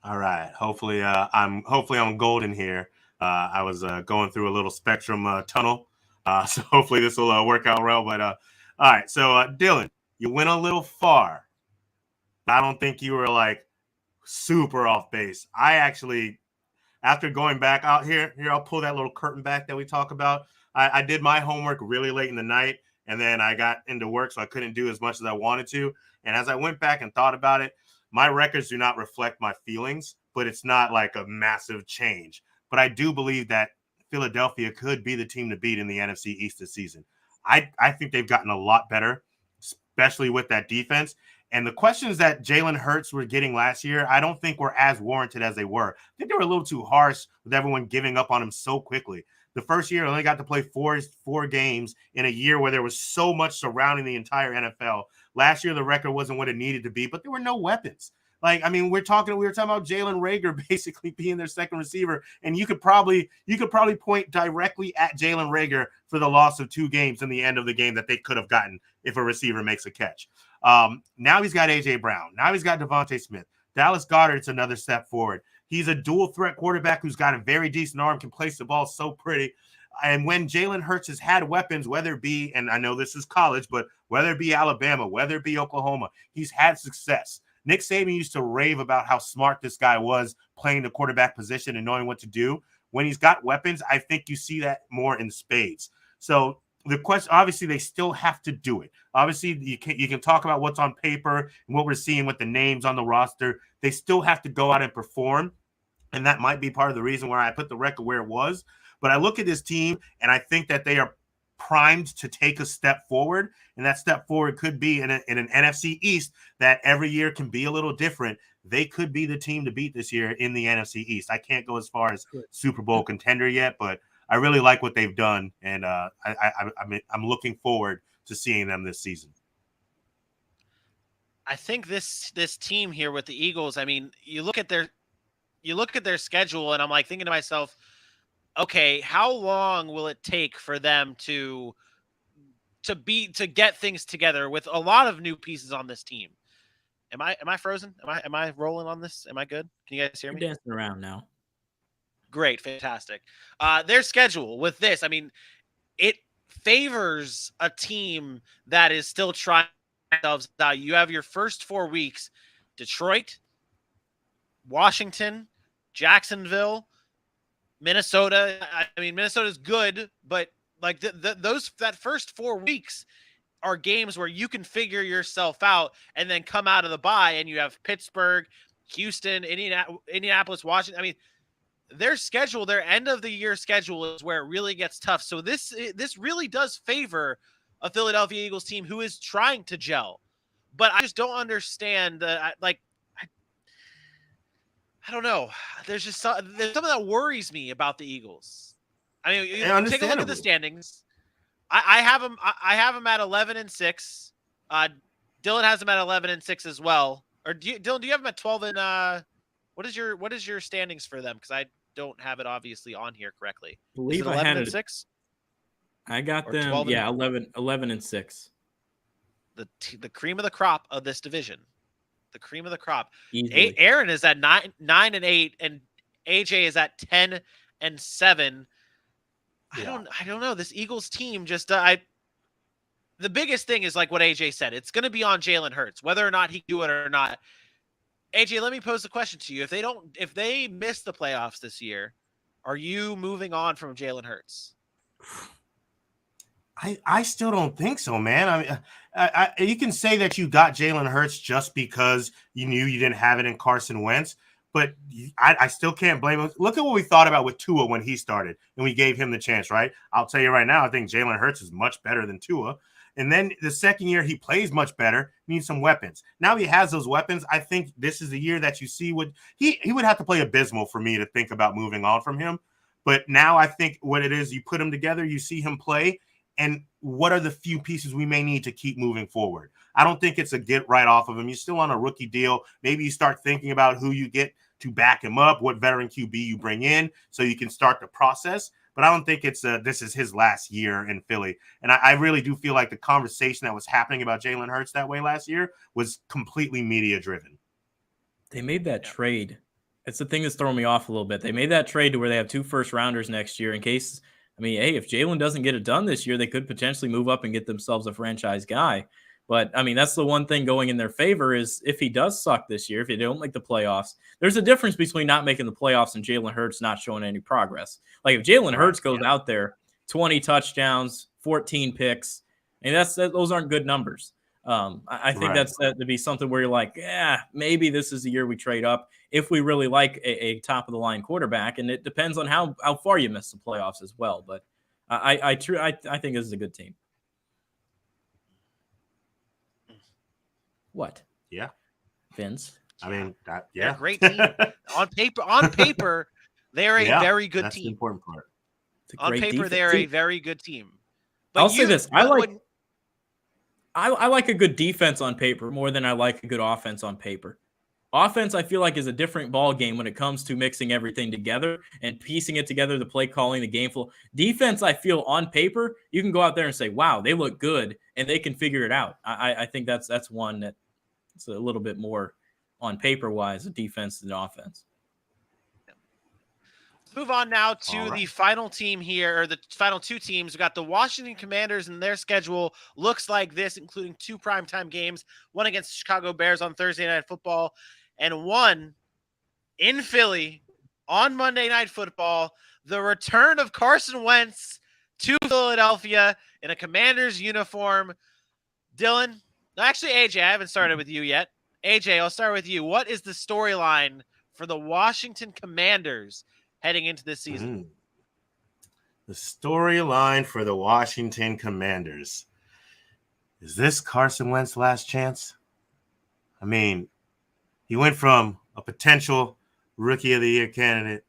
All right. Hopefully I'm golden here. I was going through a little spectrum tunnel, so hopefully this will work out well. But all right. So Dylan, you went a little far. I don't think you were like super off base. I actually, after going back out here, I'll pull that little curtain back that we talk about. I did my homework really late in the night, and then I got into work, so I couldn't do as much as I wanted to. And as I went back and thought about it, my records do not reflect my feelings, but it's not like a massive change. But I do believe that Philadelphia could be the team to beat in the NFC East this season. I think they've gotten a lot better, especially with that defense. And the questions that Jalen Hurts were getting last year, I don't think were as warranted as they were. I think they were a little too harsh with everyone giving up on him so quickly. The first year, I only got to play four games in a year where there was so much surrounding the entire NFL. Last year, the record wasn't what it needed to be, but there were no weapons. Like, I mean, we were talking about Jalen Reagor basically being their second receiver, and you could probably point directly at Jalen Reagor for the loss of 2 games in the end of the game that they could have gotten if a receiver makes a catch. Now he's got A.J. Brown. Now he's got Devontae Smith. Dallas Goedert's another step forward. He's a dual threat quarterback who's got a very decent arm, can place the ball so pretty. And when Jalen Hurts has had weapons, whether it be, and I know this is college, but whether it be Alabama, whether it be Oklahoma, he's had success. Nick Saban used to rave about how smart this guy was playing the quarterback position and knowing what to do. When he's got weapons, I think you see that more in spades. So the question, obviously, they still have to do it. Obviously, you can talk about what's on paper and what we're seeing with the names on the roster. They still have to go out and perform, and that might be part of the reason why I put the record where it was. But I look at this team, and I think that they are primed to take a step forward, and that step forward could be in an NFC East that every year can be a little different. They could be the team to beat this year in the NFC East. I can't go as far as Super Bowl contender yet, but I really like what they've done, and I'm looking forward to seeing them this season. I think this team here with the Eagles, I mean, you look at their schedule, and I'm like thinking to myself, okay, how long will it take for them to get things together with a lot of new pieces on this team? Am I frozen? Am I rolling on this? Am I good? Can you guys hear me? You're dancing around now. Great, fantastic. Their schedule with this, I mean, it favors a team that is still trying themselves out. You have your first 4 weeks: Detroit, Washington, Jacksonville, Minnesota. I mean, Minnesota's good, but like that first 4 weeks are games where you can figure yourself out and then come out of the bye, and you have Pittsburgh, Houston, Indianapolis, Washington. I mean, their schedule, their end of the year schedule is where it really gets tough. So this really does favor a Philadelphia Eagles team who is trying to gel. but I just don't understand. I don't know. There's something that worries me about the Eagles. I mean, you take a look at the standings. I have them. I have them at 11-6. Dylan has them at 11-6 as well. Or Dylan, do you have them at 12 and what is your standings for them? Because I don't have it obviously on here correctly. I believe is it 11-6? I got them. 11-6. The cream of the crop of this division. The cream of the crop. Easily. Aaron is at 9-8, and AJ is at 10-7. Yeah. I don't know. This Eagles team just the biggest thing is like what AJ said. It's going to be on Jalen Hurts, whether or not he can do it or not. AJ, let me pose the question to you: if they miss the playoffs this year, are you moving on from Jalen Hurts? I still don't think so, man. I mean, you can say that you got Jalen Hurts just because you knew you didn't have it in Carson Wentz, but I still can't blame him. Look at what we thought about with Tua when he started, and we gave him the chance, right? I'll tell you right now, I think Jalen Hurts is much better than Tua. And then the second year he plays much better, needs some weapons. Now he has those weapons. I think this is the year that you see what he would have to play abysmal for me to think about moving on from him. But now I think what it is, you put him together, you see him play, and what are the few pieces we may need to keep moving forward? I don't think it's a get right off of him. You're still on a rookie deal. Maybe you start thinking about who you get to back him up, what veteran QB you bring in so you can start the process. But I don't think it's this is his last year in Philly. And I really do feel like the conversation that was happening about Jalen Hurts that way last year was completely media driven. They made that trade. It's the thing that's throwing me off a little bit. They made that trade to where they have 2 first-rounders next year in case – I mean, hey, if Jalen doesn't get it done this year, they could potentially move up and get themselves a franchise guy. But, I mean, that's the one thing going in their favor is if he does suck this year, if they don't make the playoffs, there's a difference between not making the playoffs and Jalen Hurts not showing any progress. Like, if Jalen Hurts goes out there, 20 touchdowns, 14 picks, and those aren't good numbers. I think that's to be something where you're like, yeah, maybe this is the year we trade up if we really like a top-of-the-line quarterback, and it depends on how far you miss the playoffs as well. But I think this is a good team. What? Yeah. Vince? I mean, They're a great team. On paper, they're a very good that's team. The important part. On paper, defense. they're a very good team. But I'll say this. I like a good defense on paper more than I like a good offense on paper. Offense, I feel like, is a different ball game when it comes to mixing everything together and piecing it together, the play calling, the game flow. Defense, I feel on paper, you can go out there and say, wow, they look good, and they can figure it out. I think that's one that it's a little bit more on paper-wise, a defense than offense. Move on now to the final team here, or the final 2 teams. We got the Washington Commanders, and their schedule looks like this, including 2 primetime games, one against the Chicago Bears on Thursday Night Football, and one in Philly on Monday Night Football. The return of Carson Wentz to Philadelphia in a Commanders uniform. Dylan, actually, AJ, I haven't started with you yet. AJ, I'll start with you. What is the storyline for the Washington Commanders heading into this season? The storyline for the Washington Commanders. Is this Carson Wentz's last chance? I mean, he went from a potential Rookie of the Year candidate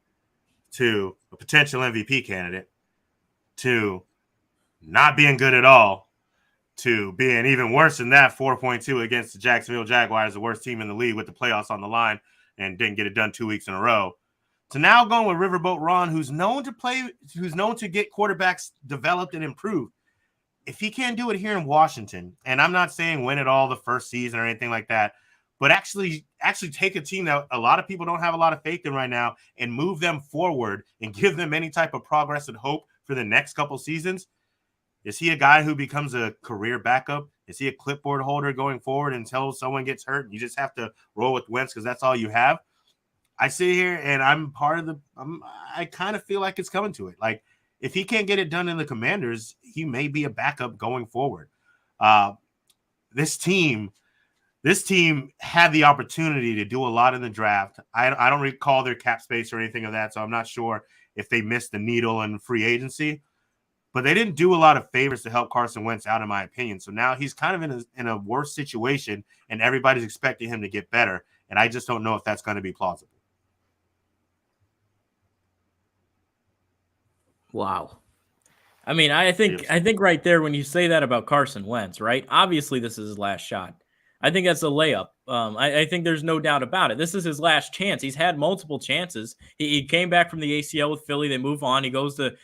to a potential MVP candidate to not being good at all to being even worse than that, 4.2 against the Jacksonville Jaguars, the worst team in the league with the playoffs on the line, and didn't get it done 2 weeks in a row. So now going with Riverboat Ron, who's known to get quarterbacks developed and improved. If he can't do it here in Washington, and I'm not saying win it all the first season or anything like that, but actually take a team that a lot of people don't have a lot of faith in right now and move them forward and give them any type of progress and hope for the next couple seasons. Is he a guy who becomes a career backup? Is he a clipboard holder going forward until someone gets hurt? You just have to roll with Wentz because that's all you have. I sit here and I kind of feel like it's coming to it. Like, if he can't get it done in the Commanders, he may be a backup going forward. This team had the opportunity to do a lot in the draft. I don't recall their cap space or anything of that, so I'm not sure if they missed the needle in free agency. But they didn't do a lot of favors to help Carson Wentz out, in my opinion. So now he's kind of in a worse situation, and everybody's expecting him to get better. And I just don't know if that's going to be plausible. Wow. I mean, I think right there when you say that about Carson Wentz, right? Obviously, this is his last shot. I think that's a layup. I think there's no doubt about it. This is his last chance. He's had multiple chances. He came back from the ACL with Philly. They move on. He goes to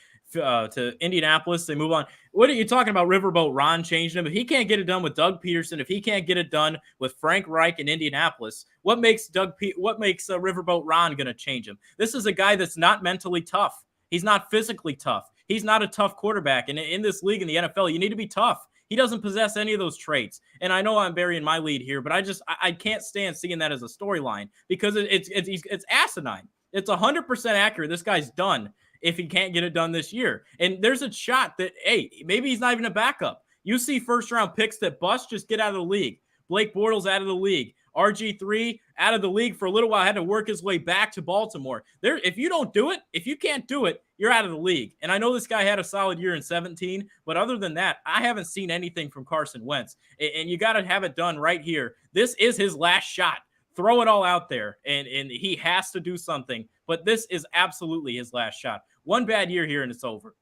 Indianapolis. They move on. What are you talking about? Riverboat Ron changing him. If he can't get it done with Doug Peterson, if he can't get it done with Frank Reich in Indianapolis, what makes Riverboat Ron going to change him? This is a guy that's not mentally tough. He's not physically tough. He's not a tough quarterback. And in this league, in the NFL, you need to be tough. He doesn't possess any of those traits. And I know I'm burying my lead here, but I can't stand seeing that as a storyline because it's asinine. It's 100% accurate. This guy's done if he can't get it done this year. And there's a shot that, hey, maybe he's not even a backup. You see first-round picks that bust, just get out of the league. Blake Bortles out of the league. RG3 out of the league for a little while, had to work his way back to Baltimore. If you don't do it, if you can't do it, you're out of the league. And I know this guy had a solid year in 2017, but other than that, I haven't seen anything from Carson Wentz. And you got to have it done right here. This is his last shot. Throw it all out there, and he has to do something. But this is absolutely his last shot. One bad year here, and it's over.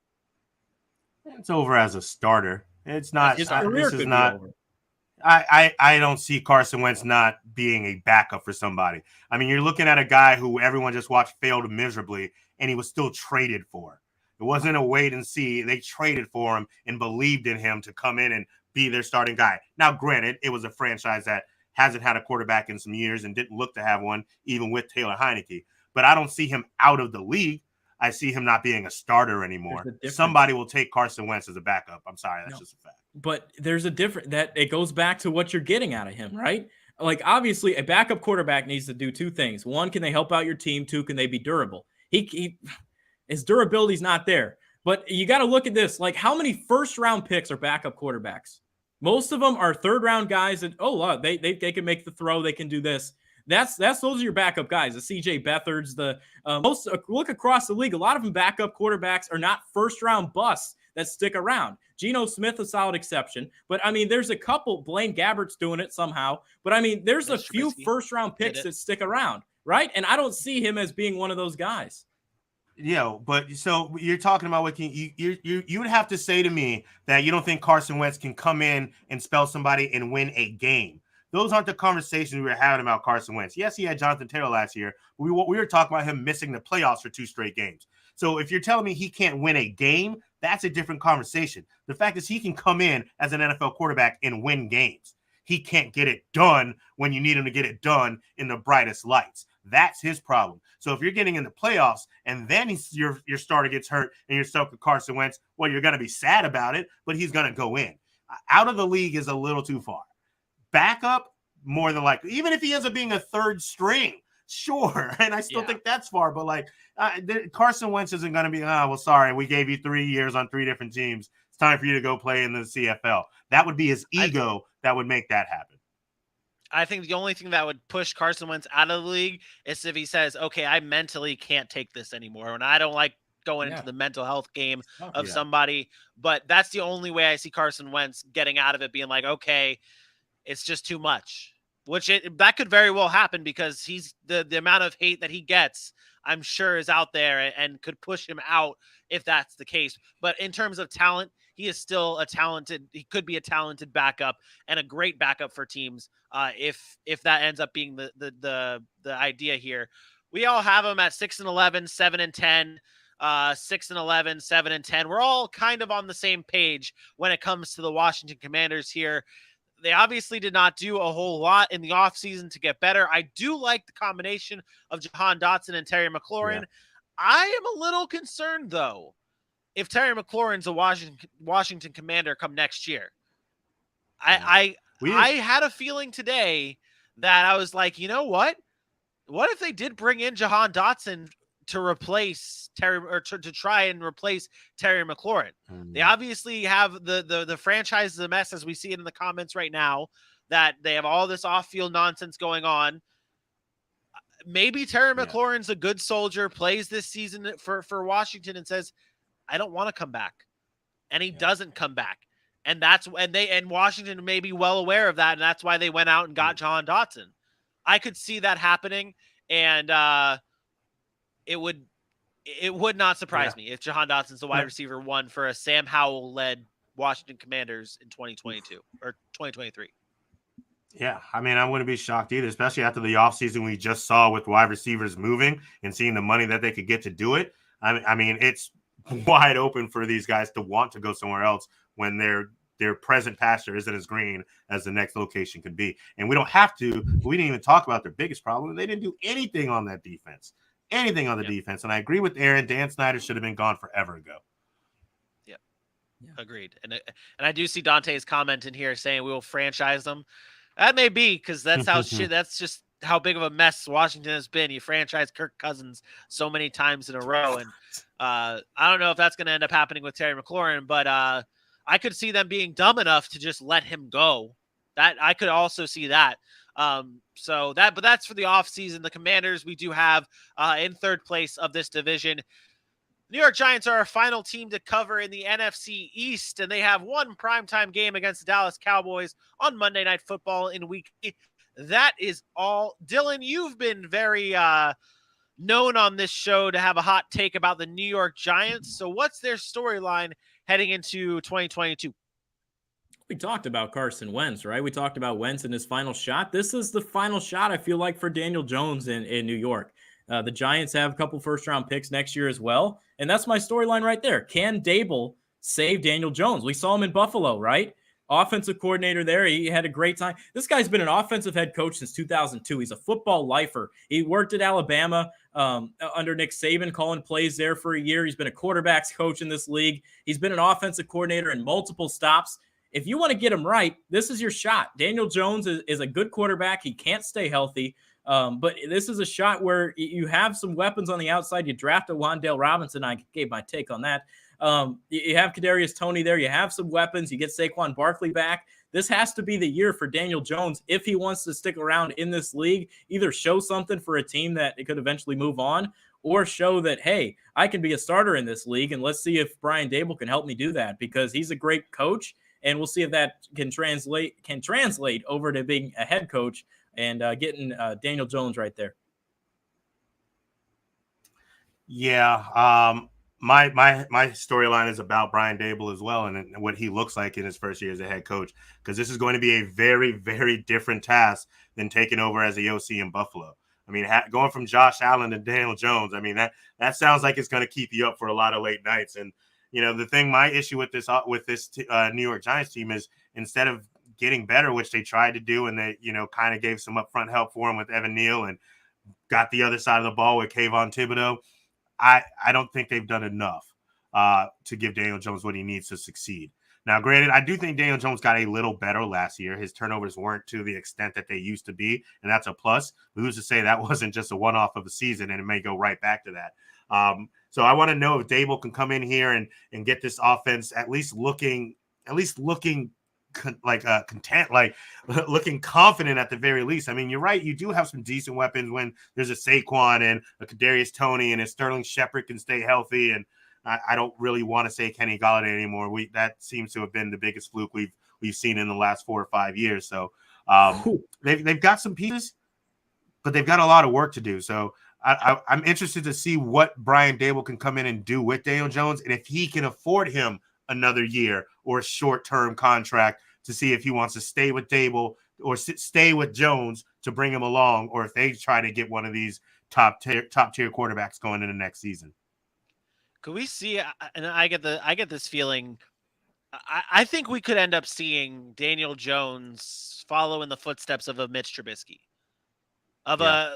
It's over as a starter. It's not. His career this could is be not. over. I don't see Carson Wentz not being a backup for somebody. I mean, you're looking at a guy who everyone just watched failed miserably, and he was still traded for. It wasn't a wait and see. They traded for him and believed in him to come in and be their starting guy. Now, granted, it was a franchise that hasn't had a quarterback in some years and didn't look to have one, even with Taylor Heineke. But I don't see him out of the league. I see him not being a starter anymore. Somebody will take Carson Wentz as a backup. I'm sorry, that's just a fact. But there's a different that it goes back to what you're getting out of him, right? Like, obviously, a backup quarterback needs to do two things. One, can they help out your team? Two, can they be durable? His durability's not there. But you got to look at this. Like, how many first-round picks are backup quarterbacks? Most of them are third-round guys that, they can make the throw. They can do this. Those are your backup guys. The C.J. Beathard's, most look across the league. A lot of them backup quarterbacks are not first-round busts that stick around. Geno Smith, a solid exception. But, I mean, there's a couple. Blaine Gabbert's doing it somehow. But, I mean, there's a few first-round picks that stick around, right? And I don't see him as being one of those guys. Yeah, but so you're talking about what you would have to say to me that you don't think Carson Wentz can come in and spell somebody and win a game. Those aren't the conversations we were having about Carson Wentz. Yes, he had Jonathan Taylor last year. We were talking about him missing the playoffs for 2 straight games. So if you're telling me he can't win a game, that's a different conversation. The fact is he can come in as an NFL quarterback and win games. He can't get it done when you need him to get it done in the brightest lights. That's his problem. So if you're getting in the playoffs and then your starter gets hurt and you're stuck with Carson Wentz, well, you're going to be sad about it, but he's going to go in. Out of the league is a little too far. Backup, more than likely. Even if he ends up being a third string, sure. And I still think that's far. But, Carson Wentz isn't going to be, sorry, we gave you 3 years on 3 different teams. It's time for you to go play in the CFL. That would be his ego that would make that happen. I think the only thing that would push Carson Wentz out of the league is if he says, okay, I mentally can't take this anymore. And I don't like going into the mental health game of somebody. But that's the only way I see Carson Wentz getting out of it, being like, okay, it's just too much, that could very well happen because he's the amount of hate that he gets, I'm sure is out there and could push him out if that's the case. But in terms of talent, he is still he could be a talented backup and a great backup for teams. If that ends up being the idea here, we all have him at 6-11, 7-10, 6-11, 7-10. We're all kind of on the same page when it comes to the Washington Commanders here. They obviously did not do a whole lot in the offseason to get better. I do like the combination of Jahan Dotson and Terry McLaurin. Yeah. I am a little concerned, though, if Terry McLaurin's a Washington Commander come next year. I had a feeling today that I was like, you know what? What if they did bring in Jahan Dotson to replace Terry, or to try and replace Terry McLaurin? They obviously have the franchise is a mess, as we see it in the comments right now, that they have all this off-field nonsense going on. Maybe Terry McLaurin's a good soldier, plays this season for Washington and says, I don't want to come back. and he doesn't come back. And Washington may be well aware of that, and that's why they went out and got Jahan Dotson. I could see that happening, and it would not surprise me if Jahan Dotson's the wide receiver 1 for a Sam Howell-led Washington Commanders in 2022 or 2023. Yeah, I mean, I wouldn't be shocked either, especially after the offseason we just saw with wide receivers moving and seeing the money that they could get to do it. I mean, it's wide open for these guys to want to go somewhere else when their present pasture isn't as green as the next location could be. And we don't have to. We didn't even talk about their biggest problem. They didn't do anything on that defense. Anything on the defense. And I agree with Aaron. Dan Snyder should have been gone forever ago. Yeah. Agreed. And I do see Dante's comment in here saying we will franchise them. That may be because that's how that's just how big of a mess Washington has been. You franchise Kirk Cousins so many times in a row. And I don't know if that's going to end up happening with Terry McLaurin, but I could see them being dumb enough to just let him go. That I could also see that. But that's for the offseason. The Commanders we do have in third place of this division. New York Giants are our final team to cover in the NFC East, and they have one primetime game against the Dallas Cowboys on Monday Night Football in Week 8. That is all. Dylan, you've been very known on this show to have a hot take about the New York Giants. So what's their storyline heading into 2022? We talked about Carson Wentz, right? We talked about Wentz in his final shot. This is the final shot, I feel like, for Daniel Jones in New York. The Giants have a couple first-round picks next year as well, and that's my storyline right there. Can Daboll save Daniel Jones? We saw him in Buffalo, right? Offensive coordinator there. He had a great time. This guy's been an offensive head coach since 2002. He's a football lifer. He worked at Alabama under Nick Saban, calling plays there for a year. He's been a quarterbacks coach in this league. He's been an offensive coordinator in multiple stops. If you want to get him right, this is your shot. Daniel Jones is a good quarterback. He can't stay healthy. But this is a shot where you have some weapons on the outside. You draft a Wan'Dale Robinson. I gave my take on that. You have Kadarius Toney there. You have some weapons. You get Saquon Barkley back. This has to be the year for Daniel Jones if he wants to stick around in this league, either show something for a team that it could eventually move on or show that, hey, I can be a starter in this league, and let's see if Brian Daboll can help me do that because he's a great coach, and we'll see if that can translate over to being a head coach and getting Daniel Jones right there. Yeah, my storyline is about Brian Daboll as well and what he looks like in his first year as a head coach, because this is going to be a very, very different task than taking over as a OC in Buffalo. I mean, going from Josh Allen to Daniel Jones, I mean, that sounds like it's going to keep you up for a lot of late nights. And, you know, my issue with this New York Giants team is instead of getting better, which they tried to do, and they, you know, kind of gave some upfront help for him with Evan Neal and got the other side of the ball with Kayvon Thibodeau. I don't think they've done enough to give Daniel Jones what he needs to succeed. Now, granted, I do think Daniel Jones got a little better last year. His turnovers weren't to the extent that they used to be, and that's a plus. But who's to say that wasn't just a one-off of a season, and it may go right back to that. So I want to know if Daboll can come in here and get this offense at least looking content, like looking confident at the very least. I mean, you're right. You do have some decent weapons when there's a Saquon and a Kadarius Toney, and if Sterling Shepard can stay healthy. And I don't really want to say Kenny Golladay anymore. That seems to have been the biggest fluke we've seen in the last 4 or 5 years. So they've got some pieces, but they've got a lot of work to do. So I'm interested to see what Brian Daboll can come in and do with Daniel Jones, and if he can afford him another year or a short-term contract, to see if he wants to stay with Daboll or stay with Jones to bring him along, or if they try to get one of these top tier quarterbacks going into next season. Could we see? And I get this feeling. I think we could end up seeing Daniel Jones follow in the footsteps of a Mitch Trubisky,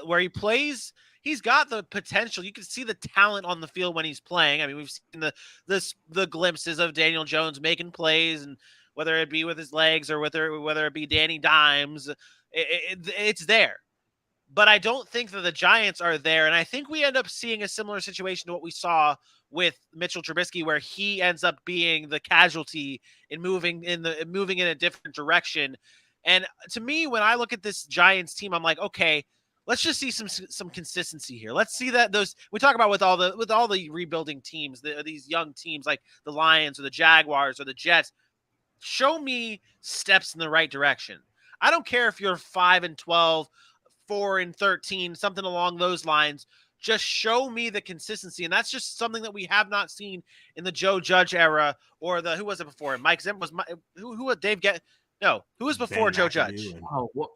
where he plays. He's got the potential. You can see the talent on the field when he's playing. I mean, we've seen the glimpses of Daniel Jones making plays, and whether it be with his legs or whether it be Danny Dimes, it's there. But I don't think that the Giants are there, and I think we end up seeing a similar situation to what we saw with Mitchell Trubisky, where he ends up being the casualty in moving in a different direction. And to me, when I look at this Giants team, I'm like, okay, let's just see some consistency here. Let's see that we talk about with all the rebuilding teams, these young teams like the Lions or the Jaguars or the Jets. Show me steps in the right direction. I don't care if you're 5-12, 4-13, something along those lines. Just show me the consistency, and that's just something that we have not seen in the Joe Judge era or who was it before? Mike Zimmer was who was Dave get? No, who was before Joe Judge?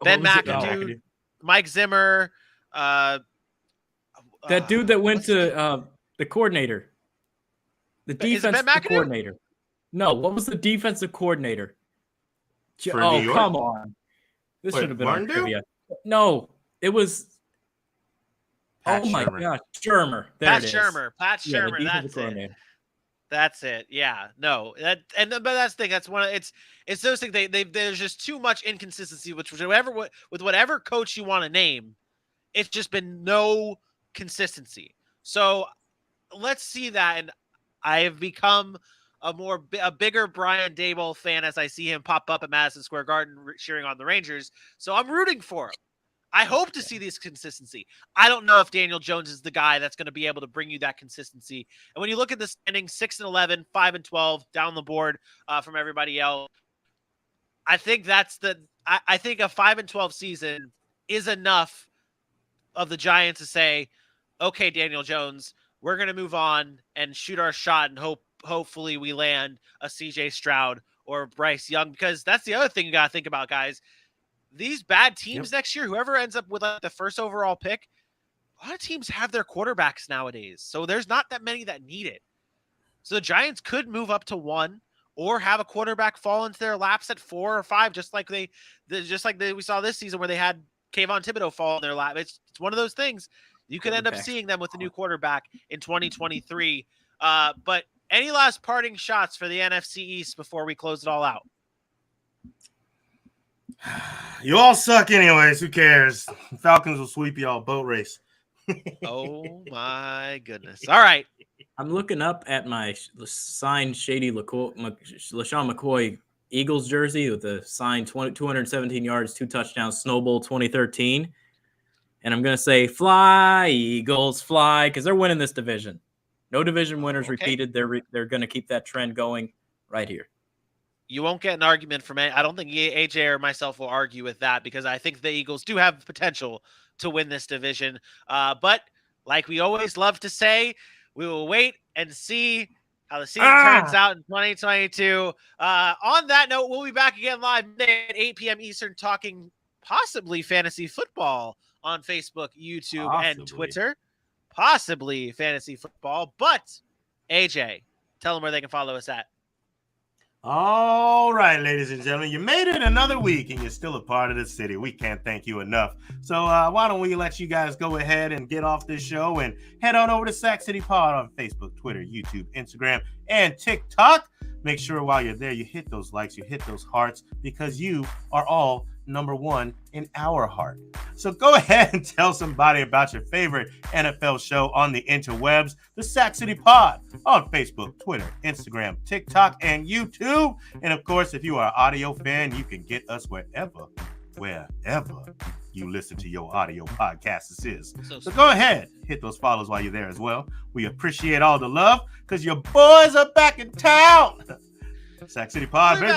Ben McAdoo, Mike Zimmer, that dude that went to the coordinator, the defensive coordinator. No, what was the defensive coordinator? Oh, come on. This should have been on trivia. No, it was. Pat Shermer. My gosh, Shermer. Pat Shermer. That's it. That's it. Yeah. No. But that's the thing. That's one. It's those things. There's just too much inconsistency. With whatever coach you want to name, it's just been no consistency. So let's see that. And I have become a bigger Brian Daboll fan as I see him pop up at Madison Square Garden cheering on the Rangers. So I'm rooting for him. I hope to see this consistency. I don't know if Daniel Jones is the guy that's going to be able to bring you that consistency. And when you look at the standings, 6-11, 5-12 down the board from everybody else, I think I think a 5-12 season is enough of the Giants to say, okay, Daniel Jones, we're going to move on and shoot our shot and hopefully we land a CJ Stroud or Bryce Young, because that's the other thing you got to think about, guys. These bad teams next year, whoever ends up with the first overall pick, a lot of teams have their quarterbacks nowadays. So there's not that many that need it. So the Giants could move up to 1 or have a quarterback fall into their laps at 4 or 5, just like we saw this season where they had Kayvon Thibodeau fall in their lap. It's one of those things. You could end up seeing them with a new quarterback in 2023. But any last parting shots for the NFC East before we close it all out? You all suck anyways. Who cares? Falcons will sweep y'all boat race. Oh, my goodness. All right. I'm looking up at my signed Shady LaShawn McCoy Eagles jersey with the signed 217 yards, 2 touchdowns, Snow Bowl 2013. And I'm going to say, fly, Eagles, fly, because they're winning this division. No division winners repeated. They're going to keep that trend going right here. You won't get an argument from it. I don't think AJ or myself will argue with that, because I think the Eagles do have potential to win this division. But like we always love to say, we will wait and see how the season turns out in 2022. On that note, we'll be back again live Monday at 8 p.m. Eastern talking possibly fantasy football on Facebook, YouTube, and Twitter. Possibly fantasy football. But, AJ, tell them where they can follow us at. All right, ladies and gentlemen, you made it another week and you're still a part of the city. We can't thank you enough. So why don't we let you guys go ahead and get off this show and head on over to Sac City Pod on Facebook, Twitter, YouTube, Instagram, and TikTok. Make sure while you're there, you hit those likes, you hit those hearts, because you are all number one in our heart. So go ahead and tell somebody about your favorite NFL show on the interwebs, the Sac City Pod, on Facebook, Twitter, Instagram, TikTok, and YouTube. And of course, if you are an audio fan, you can get us wherever you listen to your audio podcast. This is. So go ahead, hit those follows while you're there as well. We appreciate all the love, because your boys are back in town. Sac City Pod, baby.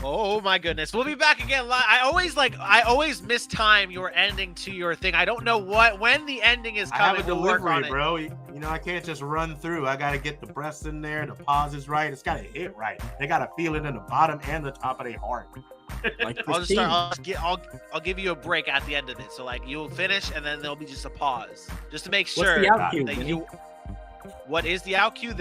Oh my goodness, we'll be back again live. I always mistime your ending to your thing. I don't know when the ending is coming. I have a delivery, bro. You know, I can't just run through. I got to get the breaths in there. The pause is right. It's got to hit right. They got to feel it in the bottom and the top of their heart. Like I'll give you a break at the end of it. So like you'll finish and then there'll be just a pause, just to make sure that you. What is the out cue?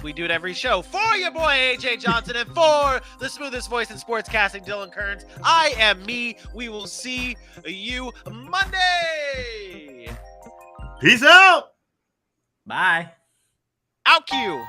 We do it every show. For your boy AJ Johnson and for the smoothest voice in sportscasting, Dylan Kearns, I am me. We will see you Monday. Peace out. Bye. Out cue.